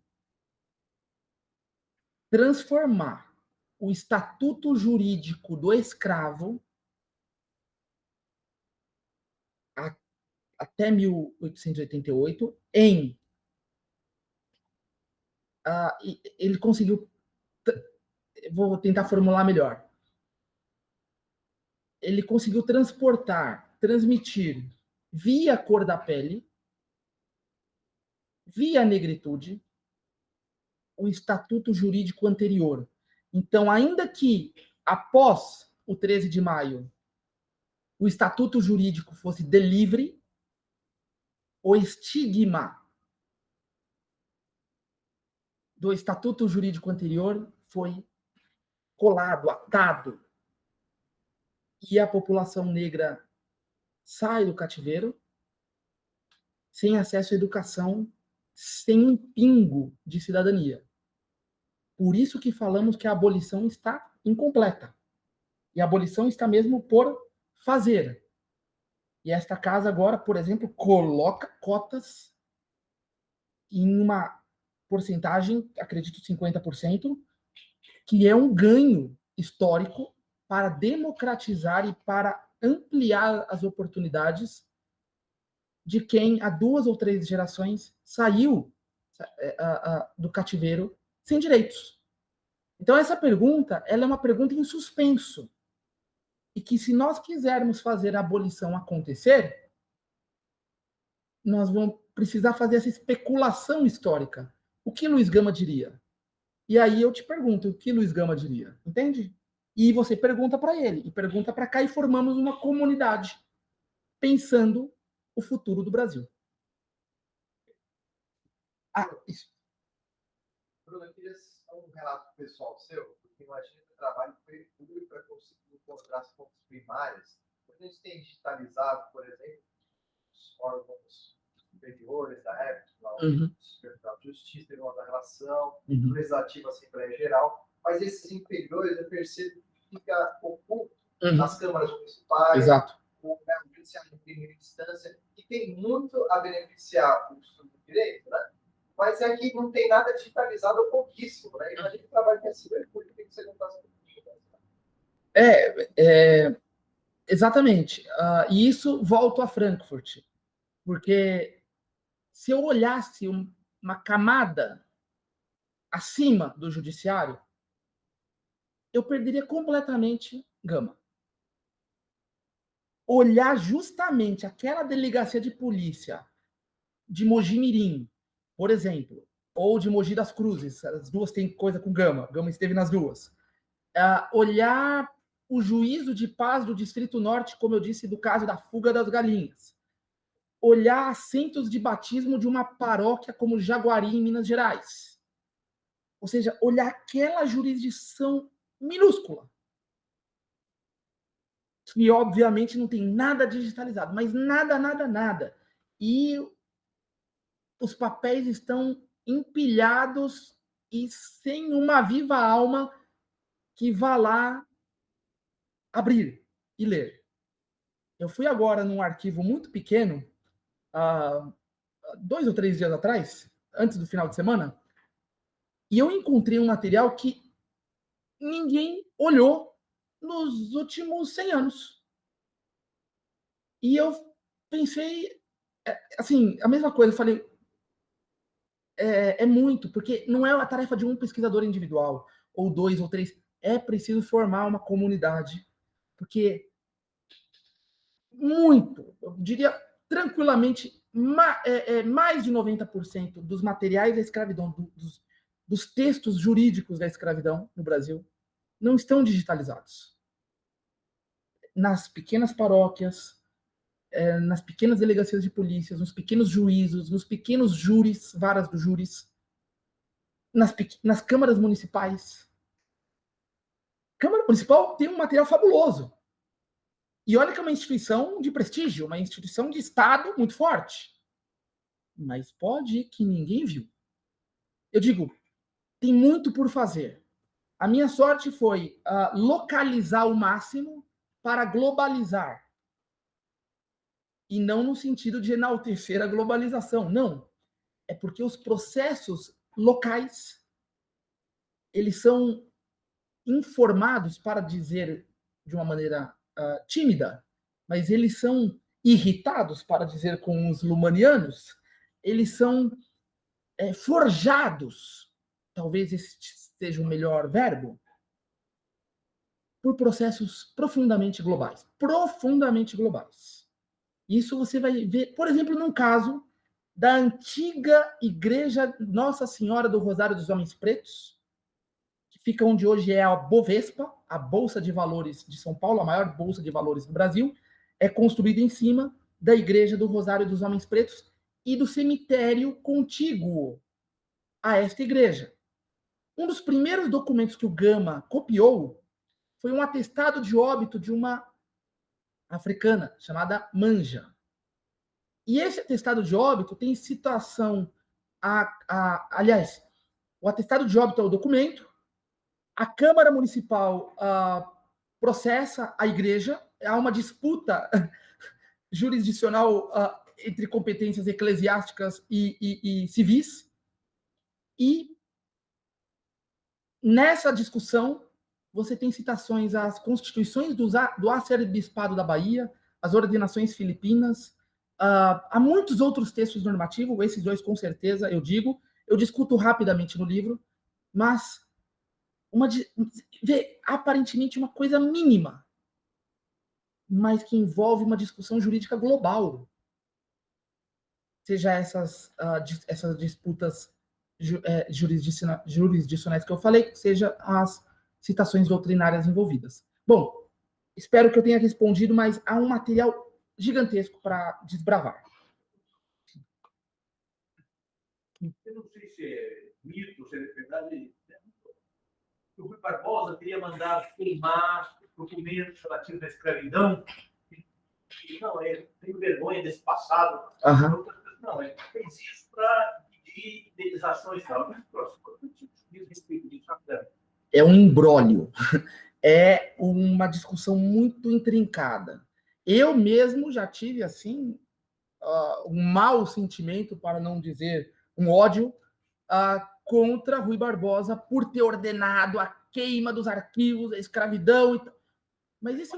transformar o estatuto jurídico do escravo até 1888 em... ele conseguiu... Vou tentar formular melhor. Ele conseguiu transmitir via cor da pele, via negritude, o estatuto jurídico anterior. Então, ainda que após o 13 de maio o estatuto jurídico fosse de livre, o estigma do estatuto jurídico anterior foi colado, atado. E a população negra sai do cativeiro sem acesso à educação, sem um pingo de cidadania. Por isso que falamos que a abolição está incompleta. E a abolição está mesmo por fazer. E esta casa agora, por exemplo, coloca cotas em uma porcentagem, acredito 50%, que é um ganho histórico para democratizar e para ampliar as oportunidades de quem há 2 ou 3 gerações saiu do cativeiro sem direitos. Então, essa pergunta, ela é uma pergunta em suspenso. E que, se nós quisermos fazer a abolição acontecer, nós vamos precisar fazer essa especulação histórica. O que Luiz Gama diria? E aí eu te pergunto, o que Luiz Gama diria? Entende? E você pergunta para ele, e pergunta para cá, e formamos uma comunidade pensando o futuro do Brasil. Isso. Bruno, eu queria um relato pessoal seu, porque imagina que o trabalho foi duro para conseguir encontrar as fontes primárias. Quando a gente tem digitalizado, por exemplo, os órgãos superiores da época, o Superior de Justiça, teve uma relação, o Legislativo, a Assembleia Geral, mas esses inferiores, eu percebo que fica oculto nas câmaras municipais, Exato. O judiciário de primeira instância, e tem muito a beneficiar o estudo do direito, né? Mas é que não tem nada digitalizado ou pouquíssimo, né? Imagina que o trabalho que é ciberpúblico tem que ser fácil. Exatamente. E isso volto a Frankfurt, porque se eu olhasse uma camada acima do judiciário, eu perderia completamente Gama. Olhar justamente aquela delegacia de polícia de Mogi Mirim, por exemplo, ou de Mogi das Cruzes, as duas têm coisa com Gama esteve nas duas. Olhar o juízo de paz do Distrito Norte, como eu disse, do caso da fuga das galinhas. Olhar assentos de batismo de uma paróquia como Jaguari, em Minas Gerais. Ou seja, olhar aquela jurisdição minúscula, que obviamente não tem nada digitalizado, mas nada, nada, nada. E os papéis estão empilhados e sem uma viva alma que vá lá abrir e ler. Eu fui agora num arquivo muito pequeno, 2 ou 3 dias atrás, antes do final de semana, e eu encontrei um material que ninguém olhou nos últimos 100 anos. E eu pensei, assim, a mesma coisa, eu falei, é muito, porque não é a tarefa de um pesquisador individual, ou 2 ou 3, é preciso formar uma comunidade, porque muito, eu diria tranquilamente, mais de 90% dos materiais da escravidão, dos textos jurídicos da escravidão no Brasil, não estão digitalizados. Nas pequenas paróquias, nas pequenas delegacias de polícia, nos pequenos juízos, nos pequenos júris, varas dos júris, nas câmaras municipais. Câmara Municipal tem um material fabuloso. E olha que é uma instituição de prestígio, uma instituição de Estado muito forte. Mas pode que ninguém viu. Eu digo, tem muito por fazer. A minha sorte foi localizar o máximo para globalizar. E não no sentido de enaltecer a globalização, não. É porque os processos locais, eles são informados, para dizer de uma maneira tímida, mas eles são irritados, para dizer com os lumanianos, eles são forjados, talvez esse seja o melhor verbo, por processos profundamente globais. Profundamente globais. Isso você vai ver, por exemplo, num caso da antiga igreja Nossa Senhora do Rosário dos Homens Pretos, que fica onde hoje é a Bovespa, a Bolsa de Valores de São Paulo, a maior bolsa de valores do Brasil, é construída em cima da igreja do Rosário dos Homens Pretos e do cemitério contíguo a esta igreja. Um dos primeiros documentos que o Gama copiou foi um atestado de óbito de uma africana chamada Manja. E esse atestado de óbito tem citação aliás, o atestado de óbito é o documento, a Câmara Municipal processa a igreja, há uma disputa jurisdicional entre competências eclesiásticas e civis, e nessa discussão você tem citações às constituições do arcebispado da Bahia, às ordenações filipinas, há muitos outros textos normativos, esses 2 com certeza eu digo, eu discuto rapidamente no livro, mas aparentemente uma coisa mínima, mas que envolve uma discussão jurídica global. Seja essas disputas jurisdicionais que eu falei, seja as citações doutrinárias envolvidas. Bom, espero que eu tenha respondido, mas há um material gigantesco para desbravar. Eu não sei se é mito, se é verdade. O Rui Barbosa teria mandado queimar documentos relativos à escravidão. E não, ele tem vergonha desse passado. Uhum. Não, ele fez isso para pedir indenizações e tal. É um imbróglio. É uma discussão muito intrincada. Eu mesmo já tive, assim, um mau sentimento, para não dizer um ódio, contra Rui Barbosa por ter ordenado a queima dos arquivos, a escravidão e tal. Mas isso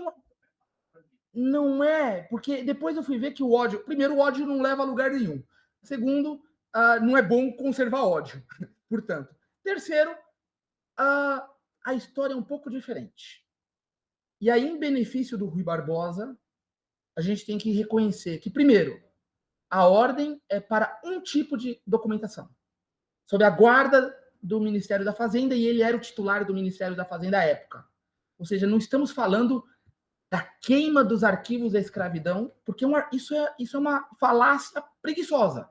não é, porque depois eu fui ver que o ódio... Primeiro, o ódio não leva a lugar nenhum. Segundo, não é bom conservar ódio. Portanto. Terceiro, a história é um pouco diferente. E aí, em benefício do Rui Barbosa, a gente tem que reconhecer que, primeiro, a ordem é para um tipo de documentação. sob a guarda do Ministério da Fazenda, e ele era o titular do Ministério da Fazenda à época. Ou seja, não estamos falando da queima dos arquivos da escravidão, porque isso é uma falácia preguiçosa.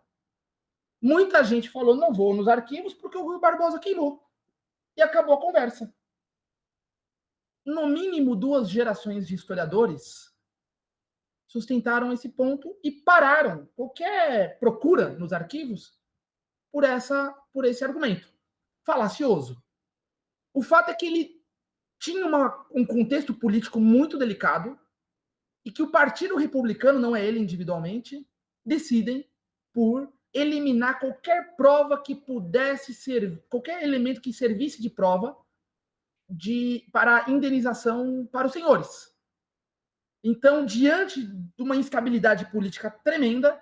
Muita gente falou, não vou nos arquivos porque o Rui Barbosa queimou. E acabou a conversa. No mínimo, 2 gerações de historiadores sustentaram esse ponto e pararam qualquer procura nos arquivos por esse argumento falacioso. O fato é que ele tinha um contexto político muito delicado e que o Partido Republicano, não é ele individualmente, decidem por eliminar qualquer prova que pudesse ser, qualquer elemento que servisse de prova para indenização para os senhores. Então, diante de uma instabilidade política tremenda,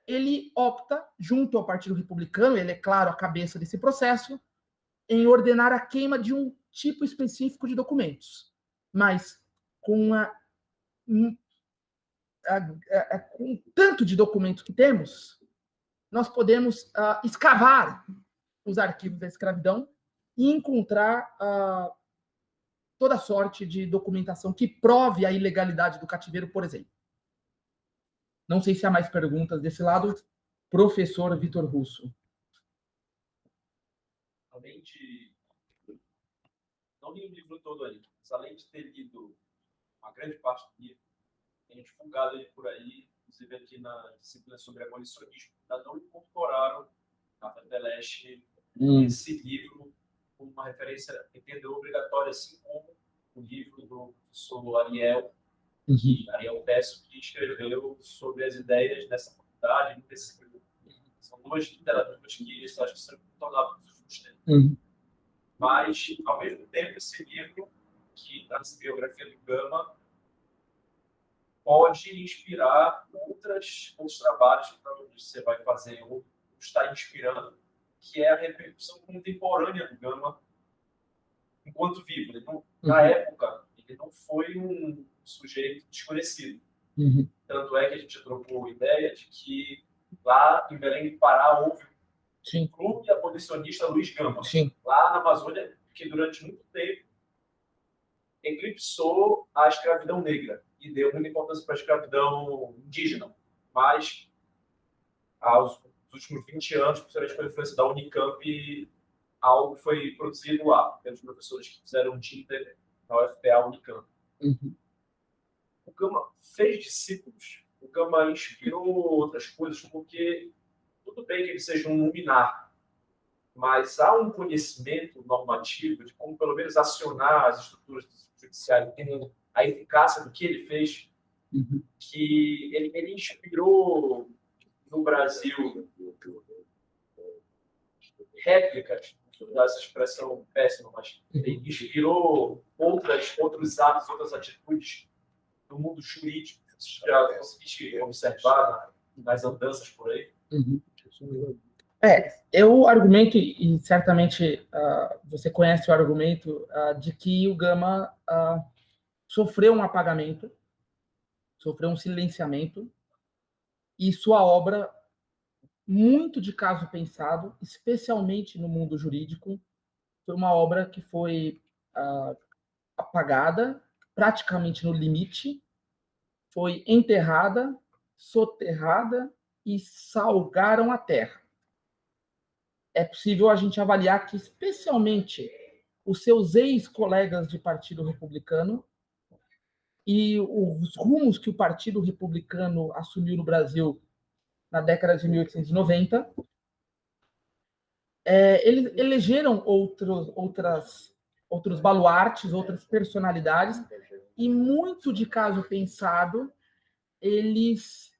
ele opta, junto ao Partido Republicano, ele é claro a cabeça desse processo, em ordenar a queima de um tipo específico de documentos. Mas com com tanto de documentos que temos, nós podemos escavar os arquivos da escravidão e encontrar toda sorte de documentação que prove a ilegalidade do cativeiro, por exemplo. Não sei se há mais perguntas desse lado. Professor Vitor Russo. Além de... Não li o livro todo aí, mas além de ter lido uma grande parte do livro, tenho divulgado ele por aí, inclusive aqui na disciplina sobre abolicionismo, ainda não incorporaram na Fedeleche esse livro como uma referência, entendeu, obrigatória, assim como o livro do professor Ariel Pesso, que escreveu sobre as ideias dessa faculdade. São 2 literaturas que acho que são tornadas justas. Mas, ao mesmo tempo, esse livro, que está nessa biografia do Gama, pode inspirar outros trabalhos para onde você vai fazer, ou está inspirando, que é a repercussão contemporânea do Gama enquanto vivo. Na época, ele não foi um sujeito desconhecido. Tanto é que a gente trocou a ideia de que lá em Belém do Pará houve um clube abolicionista Luiz Gama. Lá na Amazônia, que durante muito tempo eclipsou a escravidão negra e deu muita importância para a escravidão indígena. Mas, aos últimos 20 anos, principalmente com a influência da Unicamp, algo foi produzido lá, pelos professores que fizeram tinta na UFPA Unicamp. O Gama fez discípulos, o Gama inspirou outras coisas, porque tudo bem que ele seja um luminar, mas há um conhecimento normativo de como, pelo menos, acionar as estruturas judiciais, entendendo a eficácia do que ele fez, que ele inspirou no Brasil réplicas, essa expressão péssima, mas ele inspirou outros atos, outras atitudes do mundo jurídico, que já consegui observar nas andanças por aí. Eu argumento, e certamente você conhece o argumento, de que o Gama sofreu um apagamento, sofreu um silenciamento, e sua obra, muito de caso pensado, especialmente no mundo jurídico, foi uma obra que foi apagada, praticamente no limite, foi enterrada, soterrada e salgaram a terra. É possível a gente avaliar que, especialmente, os seus ex-colegas de Partido Republicano e os rumos que o Partido Republicano assumiu no Brasil na década de 1890, eles elegeram outros baluartes, outras personalidades, e muito de caso pensado, eles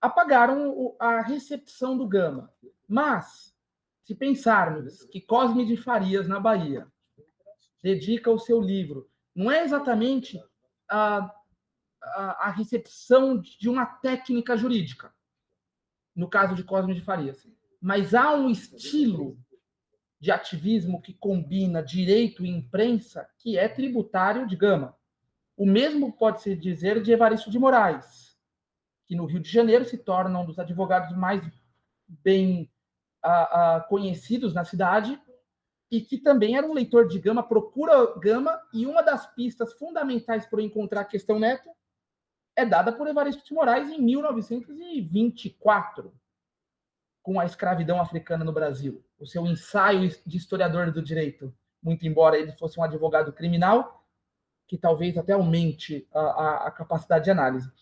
apagaram a recepção do Gama. Mas, se pensarmos que Cosme de Farias, na Bahia, dedica o seu livro, não é exatamente a recepção de uma técnica jurídica, no caso de Cosme de Farias, mas há um estilo de ativismo que combina direito e imprensa que é tributário de Gama. O mesmo pode-se dizer de Evaristo de Moraes, que no Rio de Janeiro se torna um dos advogados mais bem conhecidos na cidade, e que também era um leitor de Gama, procura Gama, e uma das pistas fundamentais para eu encontrar a questão Neto é dada por Evaristo de Moraes em 1924, com a escravidão africana no Brasil. O seu ensaio de historiador do direito, muito embora ele fosse um advogado criminal, que talvez até aumente a capacidade de análise.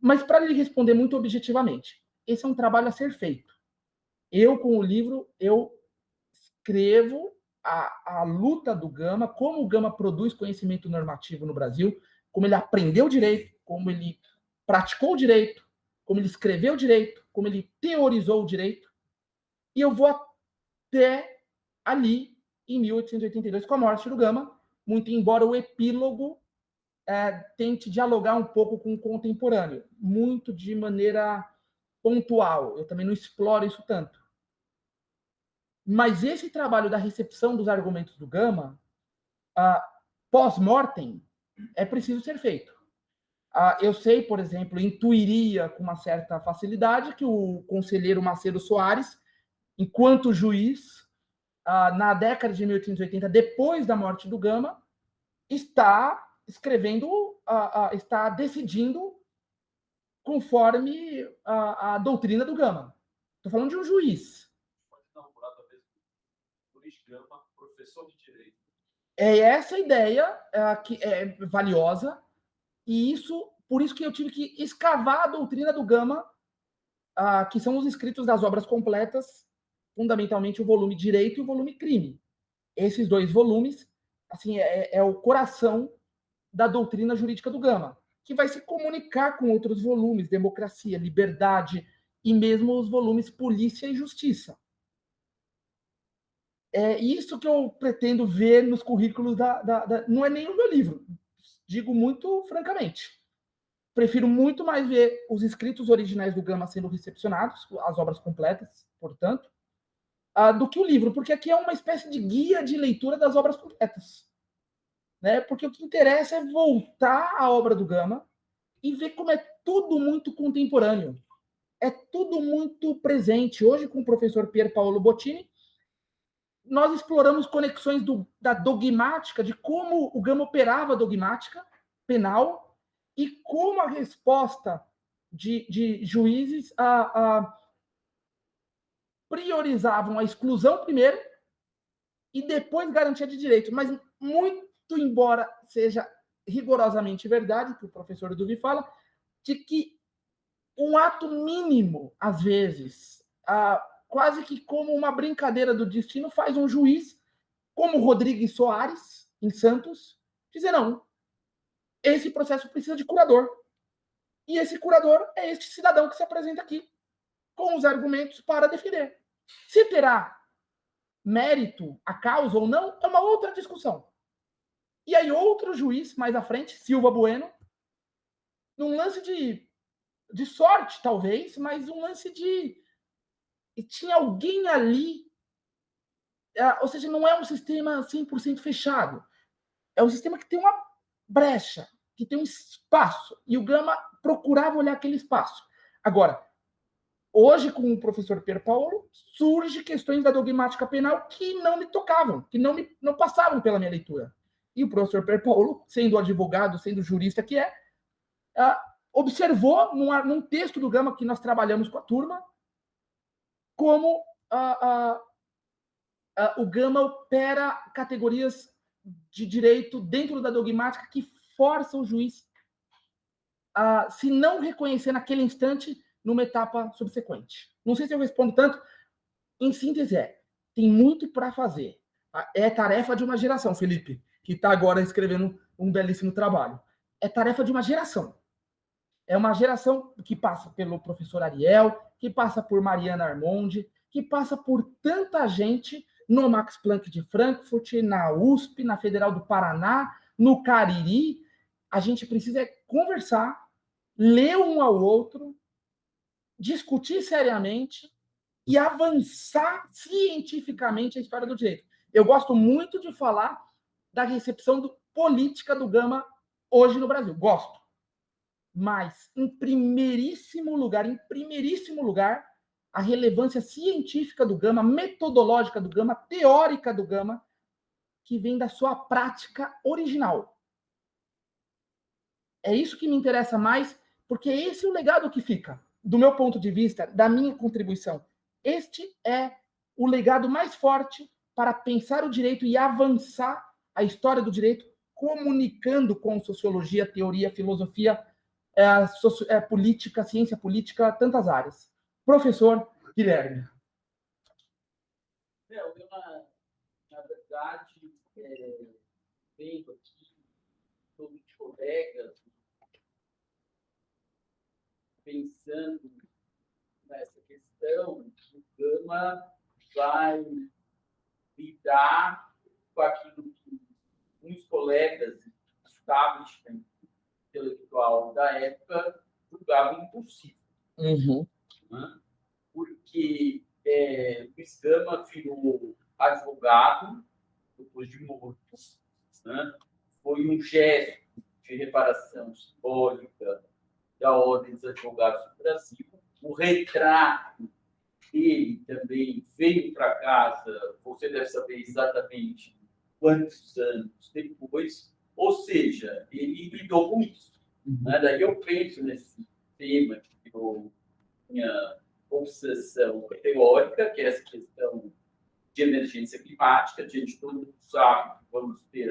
Mas, para lhe responder muito objetivamente, esse é um trabalho a ser feito. Eu, com o livro, eu escrevo a luta do Gama, como o Gama produz conhecimento normativo no Brasil, como ele aprendeu direito, como ele praticou direito, como ele escreveu direito, como ele teorizou o direito, e eu vou até ali, em 1882, com a morte do Gama, muito embora o epílogo tente dialogar um pouco com o contemporâneo, muito de maneira pontual. Eu também não exploro isso tanto. Mas esse trabalho da recepção dos argumentos do Gama, pós-mortem, é preciso ser feito. Eu sei, por exemplo, intuiria com uma certa facilidade que o conselheiro Macedo Soares, enquanto juiz, na década de 1880, depois da morte do Gama, está escrevendo, está decidindo conforme a doutrina do Gama. Estou falando de um juiz. Gama, professor de direito. É essa a ideia que é valiosa, e por isso que eu tive que escavar a doutrina do Gama, que são os escritos das obras completas, fundamentalmente o volume Direito e o volume Crime. Esses 2 volumes, assim, é o coração da doutrina jurídica do Gama, que vai se comunicar com outros volumes, Democracia, Liberdade, e mesmo os volumes Polícia e Justiça. É isso que eu pretendo ver nos currículos não é nem o meu livro, digo muito francamente. Prefiro muito mais ver os escritos originais do Gama sendo recepcionados, as obras completas, portanto, do que o livro, porque aqui é uma espécie de guia de leitura das obras completas. Né? Porque o que interessa é voltar à obra do Gama e ver como é tudo muito contemporâneo. É tudo muito presente. Hoje, com o professor Pier Paolo Bottini, nós exploramos conexões da dogmática, de como o Gama operava a dogmática penal e como a resposta de juízes priorizavam a exclusão primeiro e depois garantia de direito. Mas, muito embora seja rigorosamente verdade, que o professor Duvi fala, de que um ato mínimo, às vezes, quase que como uma brincadeira do destino, faz um juiz, como Rodrigues Soares, em Santos, dizer, não, esse processo precisa de curador. E esse curador é este cidadão que se apresenta aqui, com os argumentos para defender. Se terá mérito a causa ou não, é uma outra discussão. E aí outro juiz, mais à frente, Silva Bueno, num lance de sorte, talvez, mas um lance e tinha alguém ali, ou seja, não é um sistema 100% fechado. É um sistema que tem uma brecha, que tem um espaço. E o Gama procurava olhar aquele espaço. Agora, hoje, com o professor Pier Paolo, surgem questões da dogmática penal que não me tocavam, que não passavam pela minha leitura. E o professor Pier Paolo, sendo advogado, sendo jurista que observou num texto do Gama que nós trabalhamos com a turma, como o Gama opera categorias de direito dentro da dogmática que forçam o juiz a se não reconhecer naquele instante numa etapa subsequente. Não sei se eu respondo tanto. Em síntese, tem muito para fazer. É tarefa de uma geração, Felipe, que está agora escrevendo um belíssimo trabalho. É tarefa de uma geração. É uma geração que passa pelo professor Ariel, que passa por Mariana Armondi, que passa por tanta gente no Max Planck de Frankfurt, na USP, na Federal do Paraná, no Cariri. A gente precisa conversar, ler um ao outro, discutir seriamente e avançar cientificamente a história do direito. Eu gosto muito de falar da recepção política do Gama hoje no Brasil. Gosto. Mas, em primeiríssimo lugar, a relevância científica do Gama, metodológica do Gama, teórica do Gama, que vem da sua prática original. É isso que me interessa mais, porque esse é o legado que fica, do meu ponto de vista, da minha contribuição. Este é o legado mais forte para pensar o direito e avançar a história do direito, comunicando com sociologia, teoria, filosofia, política, ciência política, tantas áreas. Professor Guilherme. Na verdade, vendo aqui todos os colegas pensando nessa questão, o Gama vai lidar com aquilo que uns colegas establishment intelectual da época julgavam impossível. Né? Porque Luiz Gama virou advogado depois de morto. Né? Foi um gesto de reparação simbólica da Ordem dos Advogados do Brasil. O retrato dele também veio para casa, você deve saber exatamente quantos anos depois, ou seja, ele lidou com isso. Né? Daí eu penso nesse tema que eu minha obsessão teórica, que é essa questão de emergência climática. A gente todo mundo sabe que vamos ter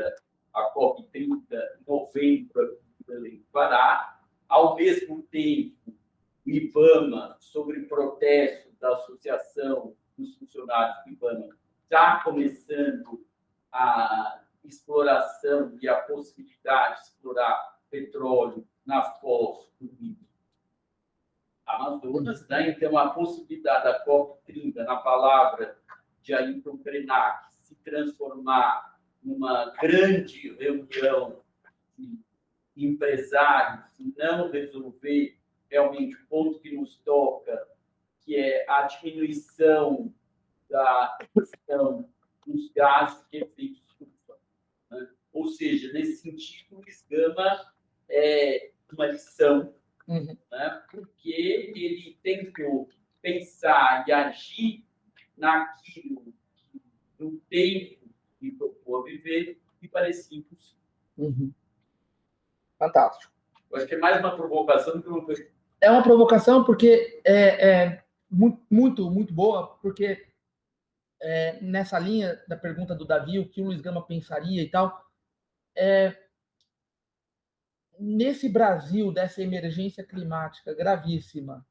a COP30 em novembro em Belém do Pará. Ao mesmo tempo, o IBAMA, sobre o protesto da Associação dos Funcionários do IBAMA, está começando a exploração e a possibilidade de explorar petróleo na foz do rio Amazonas, né? Então, a possibilidade da COP30, na palavra de Ailton Krenak, se transformar numa grande reunião de empresários, se não resolver realmente o ponto que nos toca, que é a diminuição da questão dos gases de efeito estufa. Né? Ou seja, nesse sentido, o Luiz Gama é uma lição, né? Porque ele tentou pensar e agir naquilo que, no tempo que propôs viver, e parecia impossível. Fantástico. Eu acho que é mais uma provocação do que uma coisa. É uma provocação porque é muito, muito boa, porque nessa linha da pergunta do Davi, o que o Luiz Gama pensaria e tal, nesse Brasil, dessa emergência climática gravíssima,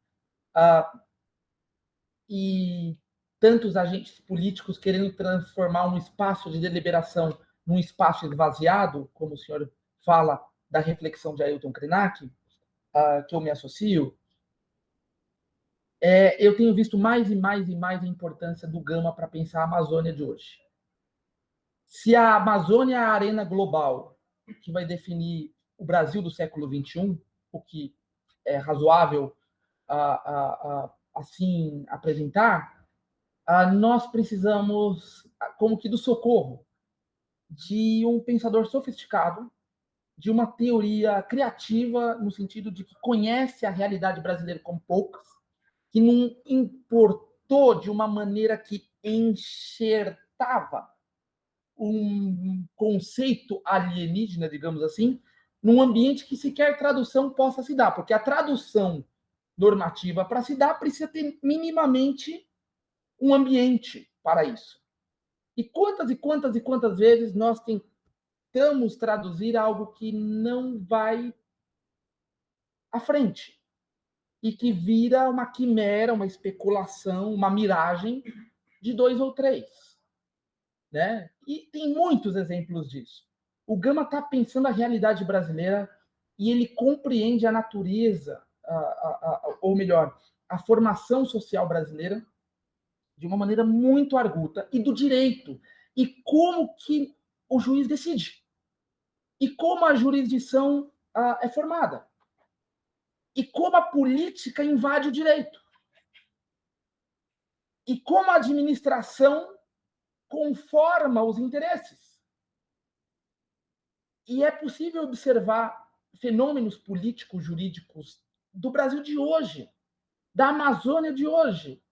e tantos agentes políticos querendo transformar um espaço de deliberação num espaço esvaziado, como o senhor fala da reflexão de Ailton Krenak, que eu me associo, eu tenho visto mais e mais e mais a importância do Gama para pensar a Amazônia de hoje. Se a Amazônia é a arena global que vai definir o Brasil do século XXI, o que é razoável assim apresentar, nós precisamos, como que do socorro de um pensador sofisticado, de uma teoria criativa, no sentido de que conhece a realidade brasileira como poucas, que não importou de uma maneira que enxertava um conceito alienígena, digamos assim, num ambiente que sequer tradução possa se dar, porque a tradução normativa para se dar precisa ter minimamente um ambiente para isso. E quantas vezes nós tentamos traduzir algo que não vai à frente e que vira uma quimera, uma especulação, uma miragem de 2 ou 3, né? E tem muitos exemplos disso. O Gama está pensando a realidade brasileira e ele compreende a natureza, ou melhor, a formação social brasileira de uma maneira muito arguta, e do direito, e como que o juiz decide, e como a jurisdição é formada, e como a política invade o direito, e como a administração conforma os interesses. E é possível observar fenômenos políticos, jurídicos do Brasil de hoje, da Amazônia de hoje,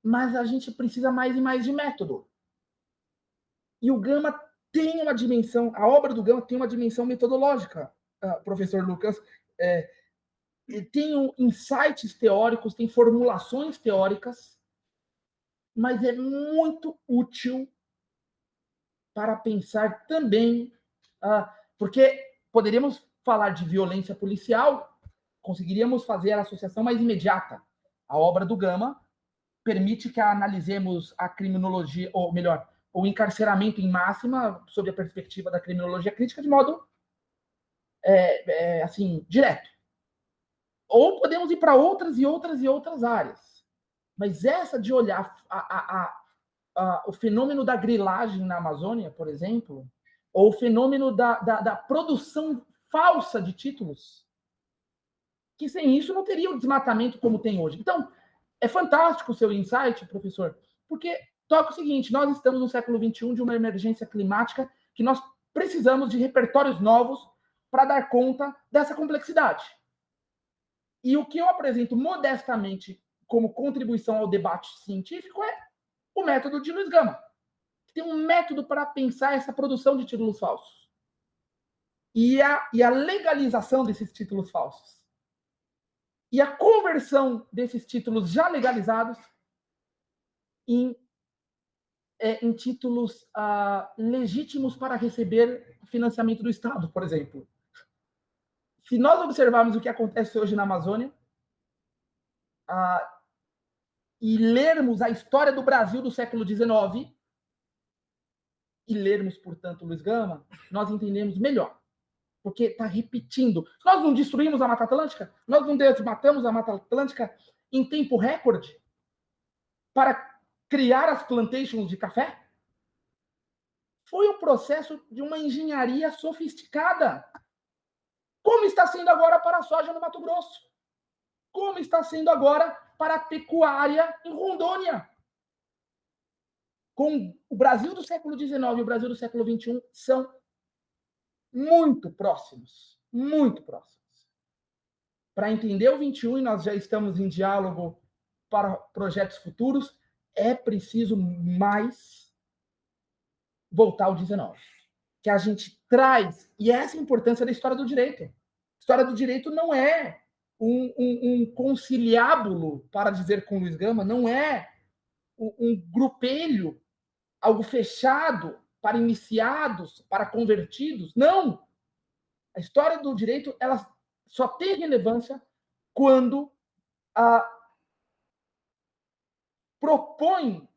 mas a gente precisa mais e mais de método. E o Gama tem uma dimensão, a obra do Gama tem uma dimensão metodológica, professor Lucas. Tem insights teóricos, tem formulações teóricas, mas é muito útil para pensar também, porque poderíamos falar de violência policial, conseguiríamos fazer a associação mais imediata. A obra do Gama permite que analisemos a criminologia, ou melhor, o encarceramento em máxima, sob a perspectiva da criminologia crítica, de modo assim, direto. Ou podemos ir para outras e outras e outras áreas. Mas essa de olhar o fenômeno da grilagem na Amazônia, por exemplo, ou o fenômeno da produção falsa de títulos, que sem isso não teria o desmatamento como tem hoje. Então, é fantástico o seu insight, professor, porque toca o seguinte: nós estamos no século XXI de uma emergência climática que nós precisamos de repertórios novos para dar conta dessa complexidade. E o que eu apresento modestamente como contribuição ao debate científico é o método de Luiz Gama. Tem um método para pensar essa produção de títulos falsos. E a legalização desses títulos falsos. E a conversão desses títulos já legalizados em títulos legítimos para receber financiamento do Estado, por exemplo. Se nós observarmos o que acontece hoje na Amazônia, e lermos a história do Brasil do século XIX, e lermos, portanto, Luiz Gama, nós entendemos melhor. Porque está repetindo. Nós não destruímos a Mata Atlântica? Nós não desmatamos a Mata Atlântica em tempo recorde para criar as plantations de café? Foi um processo de uma engenharia sofisticada. Como está sendo agora para a soja no Mato Grosso? Como está sendo agora para a pecuária em Rondônia? Com o Brasil do século XIX e o Brasil do século XXI são muito próximos. Muito próximos. Para entender o 21, e nós já estamos em diálogo para projetos futuros, é preciso mais voltar ao 19. Que a gente traz, e essa é a importância da história do direito. A história do direito não é um conciliábulo, para dizer com Luiz Gama, não é um grupelho, algo fechado para iniciados, para convertidos. Não! A história do direito, ela só tem relevância quando propõe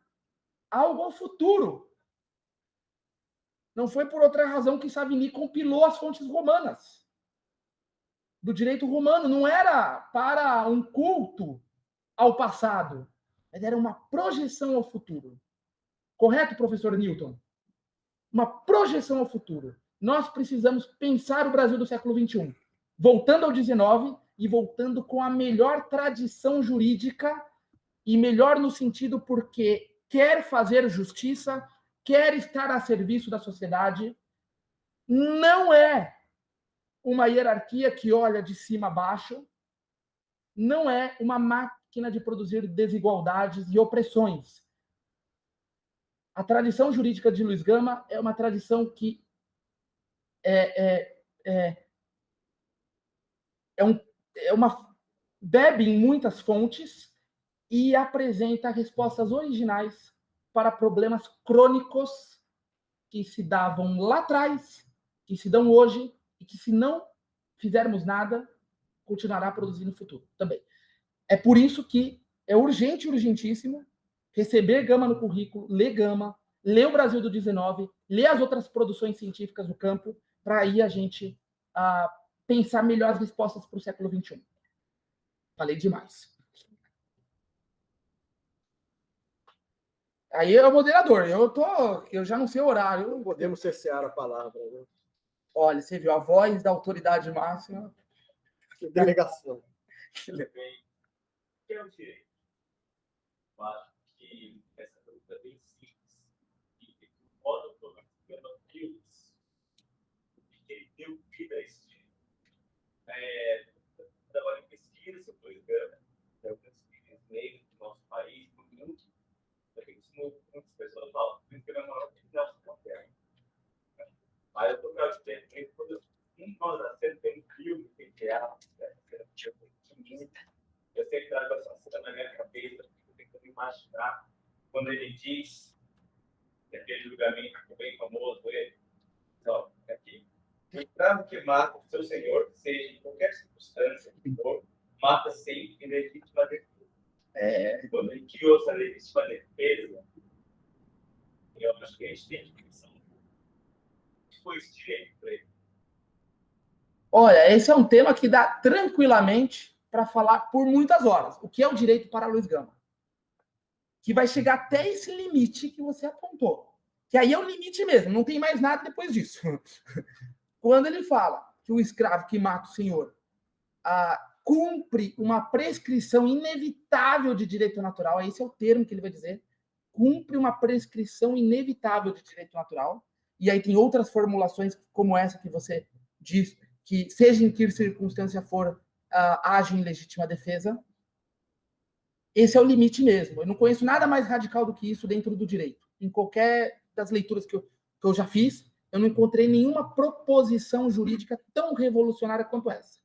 algo ao futuro. Não foi por outra razão que Savigny compilou as fontes romanas. Do direito romano. Não era para um culto ao passado, mas era uma projeção ao futuro. Correto, professor Newton? Uma projeção ao futuro. Nós precisamos pensar o Brasil do século XXI, voltando ao XIX e voltando com a melhor tradição jurídica, e melhor no sentido porque quer fazer justiça, quer estar a serviço da sociedade. Não é uma hierarquia que olha de cima a baixo, não é uma máquina de produzir desigualdades e opressões. A tradição jurídica de Luiz Gama é uma tradição que bebe em muitas fontes e apresenta respostas originais para problemas crônicos que se davam lá atrás, que se dão hoje, e que, se não fizermos nada, continuará produzindo no futuro também. É por isso que é urgente, urgentíssimo, receber Gama no currículo, ler Gama, ler o Brasil do 19, ler as outras produções científicas do campo, para aí a gente pensar melhor as respostas para o século XXI. Falei demais. Aí é o moderador. Eu já não sei o horário. Não podemos cercear a palavra, né? Olha, você viu a voz da autoridade máxima. Que delegação. Que é o direito? Eu acho que essa pergunta é bem simples. E o modo como Gama viu isso, que ele deu vida a esse direito. Trabalho em pesquisa sobre Gama, eu pesquisei no nosso país, no mundo, imaginar quando ele diz que aquele julgamento ficou bem famoso, ele, ó, aqui, o escravo que mata o seu senhor, seja em qualquer circunstância que for, mata sempre em legítima defesa. Quando ele criou essa legítima defesa, eu acho que a gente tem que pensar que foi esse direito para ele. Olha, esse é um tema que dá tranquilamente para falar por muitas horas. O que é o direito para Luiz Gama? Que vai chegar até esse limite que você apontou. Que aí é o limite mesmo, não tem mais nada depois disso. Quando ele fala que o escravo que mata o senhor cumpre uma prescrição inevitável de direito natural, esse é o termo que ele vai dizer, cumpre uma prescrição inevitável de direito natural, e aí tem outras formulações como essa que você diz, que seja em que circunstância for, age em legítima defesa. Esse é o limite mesmo. Eu não conheço nada mais radical do que isso dentro do direito. Em qualquer das leituras que eu já fiz, eu não encontrei nenhuma proposição jurídica tão revolucionária quanto essa.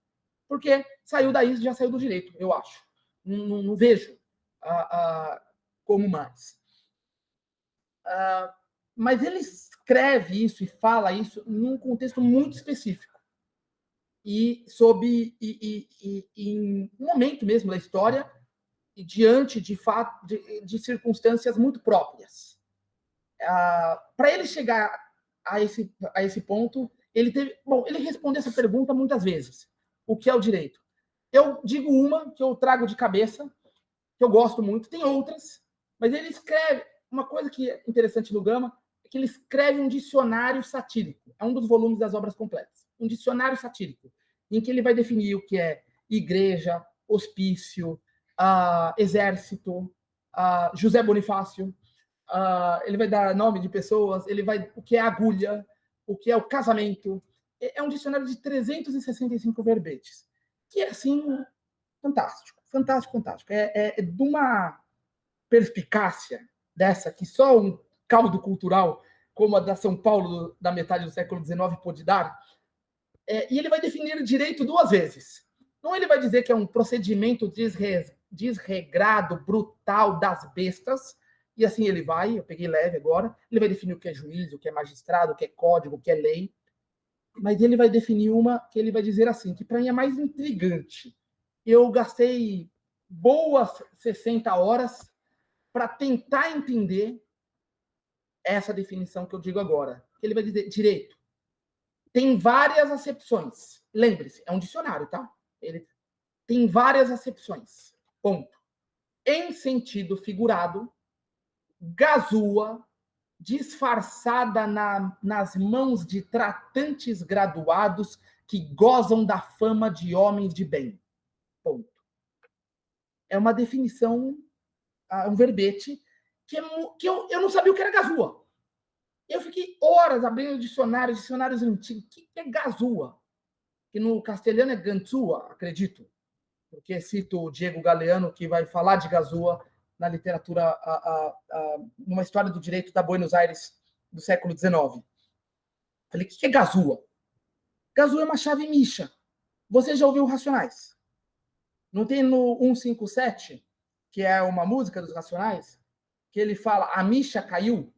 Porque saiu daí, já saiu do direito, eu acho. Não vejo como mais. Mas ele escreve isso e fala isso num contexto muito específico. E em um momento mesmo da história, e diante de circunstâncias muito próprias. Para ele chegar a esse ponto, ele respondeu essa pergunta muitas vezes. O que é o direito? Eu digo uma que eu trago de cabeça, que eu gosto muito, tem outras, mas ele escreve, uma coisa que é interessante no Gama, é que ele escreve um dicionário satírico, é um dos volumes das obras completas, um dicionário satírico, em que ele vai definir o que é igreja, hospício, exército, José Bonifácio, ele vai dar nome de pessoas, o que é agulha, o que é o casamento. É um dicionário de 365 verbetes, que é, assim, fantástico, fantástico, fantástico. É de uma perspicácia dessa, que só um caldo cultural, como a da São Paulo, da metade do século XIX, pôde dar. E ele vai definir direito duas vezes. Não, ele vai dizer que é um procedimento desregrado, brutal das bestas, e assim ele vai, eu peguei leve agora, ele vai definir o que é juízo, o que é magistrado, o que é código, o que é lei, mas ele vai definir uma que ele vai dizer assim, que para mim é mais intrigante. Eu gastei boas 60 horas para tentar entender essa definição que eu digo agora. Ele vai dizer, direito tem várias acepções. Lembre-se, é um dicionário, tá? Ele tem várias acepções. Ponto. Em sentido figurado, gazua, disfarçada nas mãos de tratantes graduados que gozam da fama de homens de bem. Ponto. É uma definição, um verbete, que eu não sabia o que era gazua. Eu fiquei horas abrindo dicionários antigos. O que é gazua? Que no castelhano é ganzua, acredito. Porque cito o Diego Galeano, que vai falar de gazua na literatura, numa história do direito da Buenos Aires do século XIX. Falei, o que é gazua? Gazua é uma chave micha. Você já ouviu Racionais? Não tem no 157, que é uma música dos Racionais, que ele fala, a micha caiu?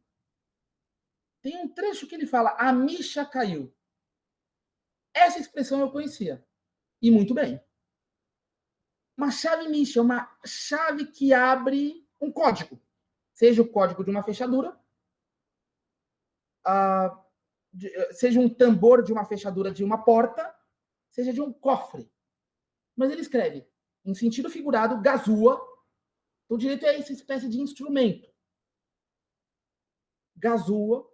Tem um trecho que ele fala, a micha caiu. Essa expressão eu conhecia. E muito bem. Uma chave micha, uma chave que abre um código. Seja o código de uma fechadura, seja um tambor de uma fechadura de uma porta, seja de um cofre. Mas ele escreve, em sentido figurado, gazua. O direito é essa espécie de instrumento. Gazua,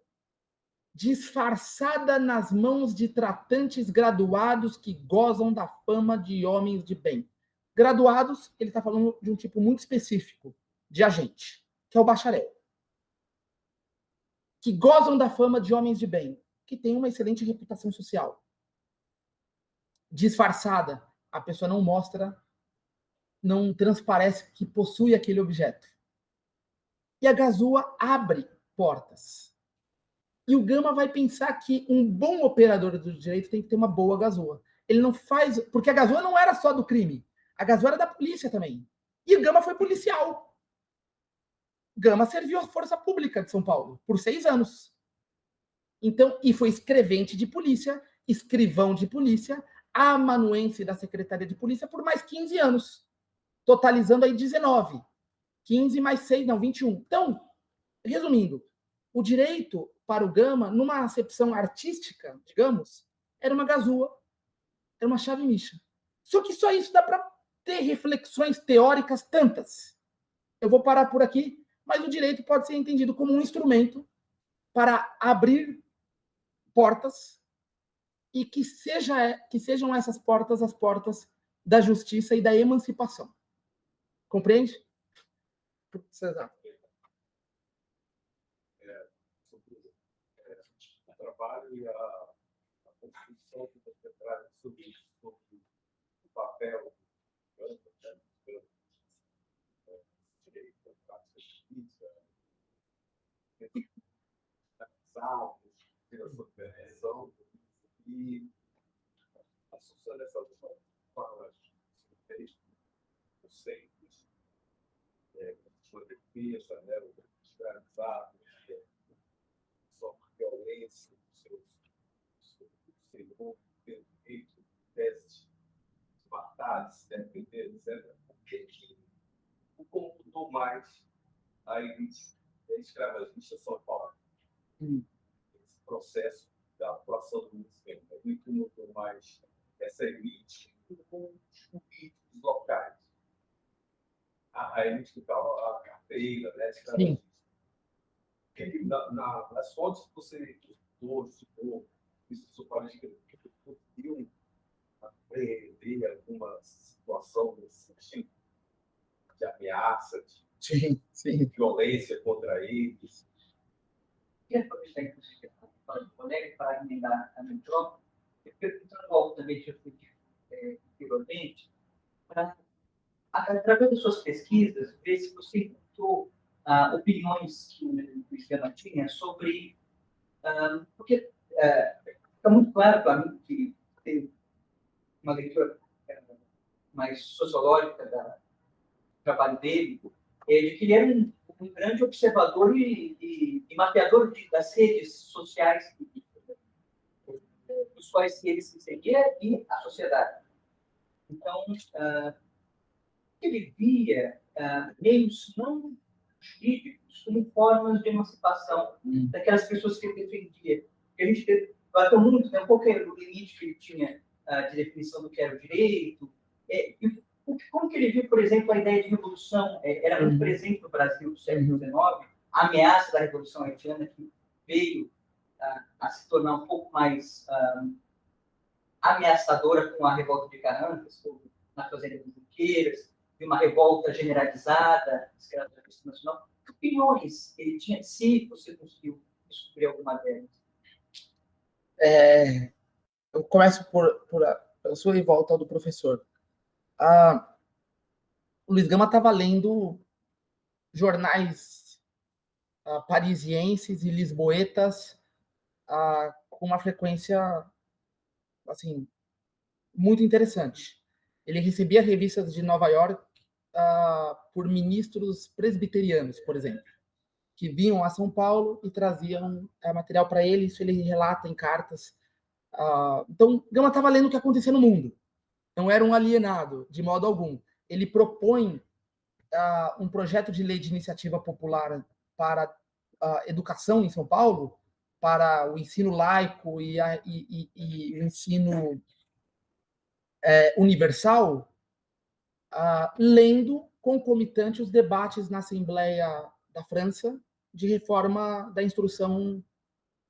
disfarçada nas mãos de tratantes graduados que gozam da fama de homens de bem. Graduados, ele está falando de um tipo muito específico de agente, que é o bacharel. Que gozam da fama de homens de bem, que tem uma excelente reputação social. Disfarçada, a pessoa não mostra, não transparece que possui aquele objeto. E a gazua abre portas. E o Gama vai pensar que um bom operador do direito tem que ter uma boa gazua. Ele não faz... Porque a gazua não era só do crime. A gazua era da polícia também. E o Gama foi policial. Gama serviu à Força Pública de São Paulo por 6 anos. Então, e foi escrevente de polícia, escrivão de polícia, amanuense da Secretaria de Polícia por mais 15 anos, totalizando aí 19. 15 mais 6, não, 21. Então, resumindo, o direito para o Gama, numa acepção artística, digamos, era uma gazua, era uma chave micha. Só que só isso dá para ter reflexões teóricas tantas. Eu vou parar por aqui, mas o direito pode ser entendido como um instrumento para abrir portas e que sejam essas portas as portas da justiça e da emancipação. Compreende? César. O trabalho e a construção que você traz sobre isso, sobre o papel do direito, da justiça, pela subversão e a socialização fala conceitos, sua defesa, né, o escravizado, sofre violência, seu senhor, ter direito, teste, batalhas, defender, etc. Por que o computou mais a elite escravagista São Paulo? Esse processo da população do município é muito mais essa elite com os políticos locais. A elite que estava a carteira, né, escravagista. Nas fontes que você estudou, isso parece que conseguiu apreender alguma situação nesse sentido de ameaça, de violência contra eles. Queria aproveitar, inclusive, a fala do colega para emendar a metrópole, perguntando algo também que eu fui anteriormente, para, através das suas pesquisas, ver se você encontrou opiniões que o Gama tinha sobre... porque fica muito claro para mim que tem uma leitura mais sociológica do trabalho dele, de que ele era um grande observador e mapeador das redes sociais dos quais ele se inseria e a sociedade. Então, ele via meios não jurídicos como formas de emancipação daquelas pessoas que ele defendia. A gente bateu muito, né, qual era o limite que ele tinha de definição do que era o direito, como que ele viu, por exemplo, a ideia de revolução era muito presente no Brasil do século XIX, a ameaça da Revolução Haitiana, que veio a se tornar um pouco mais ameaçadora com a revolta de Carrancas, na Fazenda das Riqueiras, e uma revolta generalizada, escravagista nacional. Que opiniões ele tinha, se você conseguiu descobrir alguma delas? Eu começo pela sua revolta do professor. O Luiz Gama estava lendo jornais parisienses e lisboetas com uma frequência assim, muito interessante. Ele recebia revistas de Nova York por ministros presbiterianos, por exemplo, que vinham a São Paulo e traziam material para ele, isso ele relata em cartas. Então, Gama estava lendo o que acontecia no mundo. Não era um alienado, de modo algum. Ele propõe um projeto de lei de iniciativa popular para a educação em São Paulo, para o ensino laico e o ensino universal, lendo concomitante os debates na Assembleia da França de reforma da instrução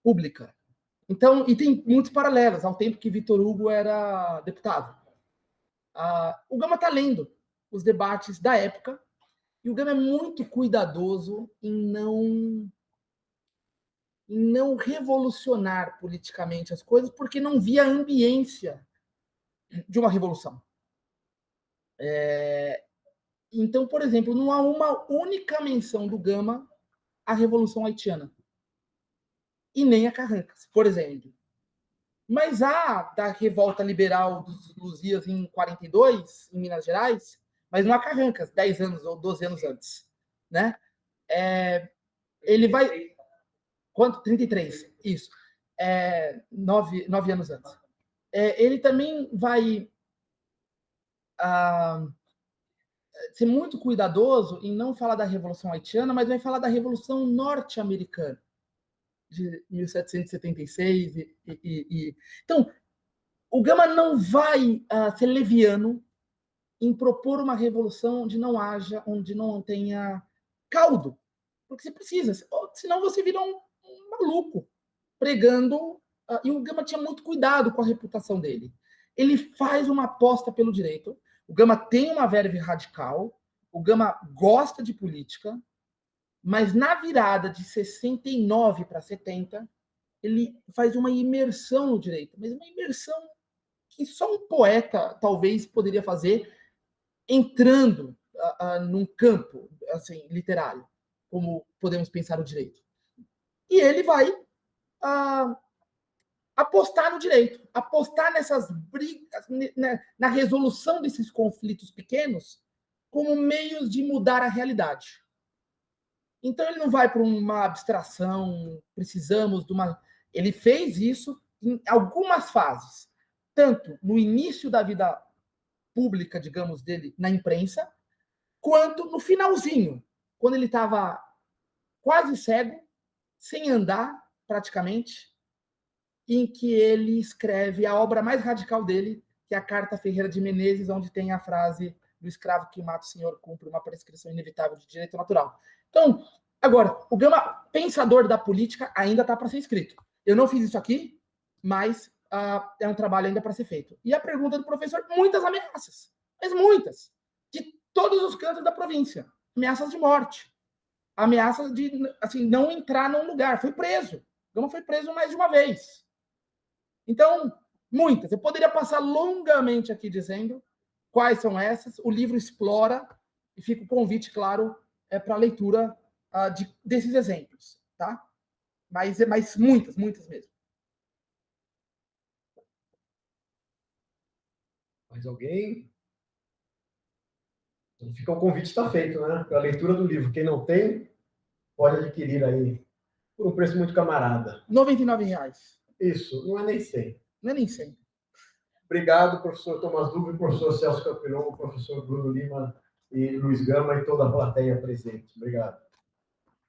pública. Então, e tem muitos paralelos ao tempo que Victor Hugo era deputado. O Gama está lendo os debates da época e o Gama é muito cuidadoso em não revolucionar politicamente as coisas, porque não via a ambiência de uma revolução. Então, por exemplo, não há uma única menção do Gama à Revolução Haitiana. E nem a Carrancas, por exemplo. Mas há da revolta liberal dos Luzias em 42, em Minas Gerais, mas não há Carrancas, 10 anos ou 12 anos antes. Né? Ele vai... Quanto? 33, isso. 9 anos antes. Ele também vai ser muito cuidadoso em não falar da Revolução Haitiana, mas vai falar da Revolução Norte-Americana, de 1776. Então, o Gama não vai ser leviano em propor uma revolução onde não tenha caldo, porque você precisa, senão você vira um maluco pregando. E o Gama tinha muito cuidado com a reputação dele. Ele faz uma aposta pelo direito. O Gama tem uma verve radical. O Gama gosta de política. Mas na virada de 69 para 70, ele faz uma imersão no direito. Mas uma imersão que só um poeta talvez poderia fazer, entrando num campo assim, literário, como podemos pensar o direito. E ele vai apostar no direito, apostar nessas brigas, na resolução desses conflitos pequenos, como meios de mudar a realidade. Então, ele não vai para uma abstração, precisamos de uma... Ele fez isso em algumas fases, tanto no início da vida pública, digamos, dele na imprensa, quanto no finalzinho, quando ele estava quase cego, sem andar, praticamente, em que ele escreve a obra mais radical dele, que é a Carta Ferreira de Menezes, onde tem a frase do escravo que mata o senhor cumpre uma prescrição inevitável de direito natural. Então, agora, o Gama, pensador da política, ainda está para ser escrito. Eu não fiz isso aqui, mas é um trabalho ainda para ser feito. E a pergunta do professor, muitas ameaças, mas muitas, de todos os cantos da província. Ameaças de morte, ameaças de assim, não entrar num lugar. Foi preso. O Gama foi preso mais de uma vez. Então, muitas. Eu poderia passar longamente aqui dizendo quais são essas. O livro explora, e fica o convite, claro, para a leitura desses exemplos. Tá? Mas muitas mesmo. Mais alguém? Então, fica o convite, está feito, né? Para a leitura do livro. Quem não tem, pode adquirir aí por um preço muito camarada. R$ 99. Isso, não é nem 100. Não é nem 100. Obrigado, professor Tomás Duque, professor Celso Campilon, professor Bruno Lima e Luiz Gama e toda a plateia presente. Obrigado.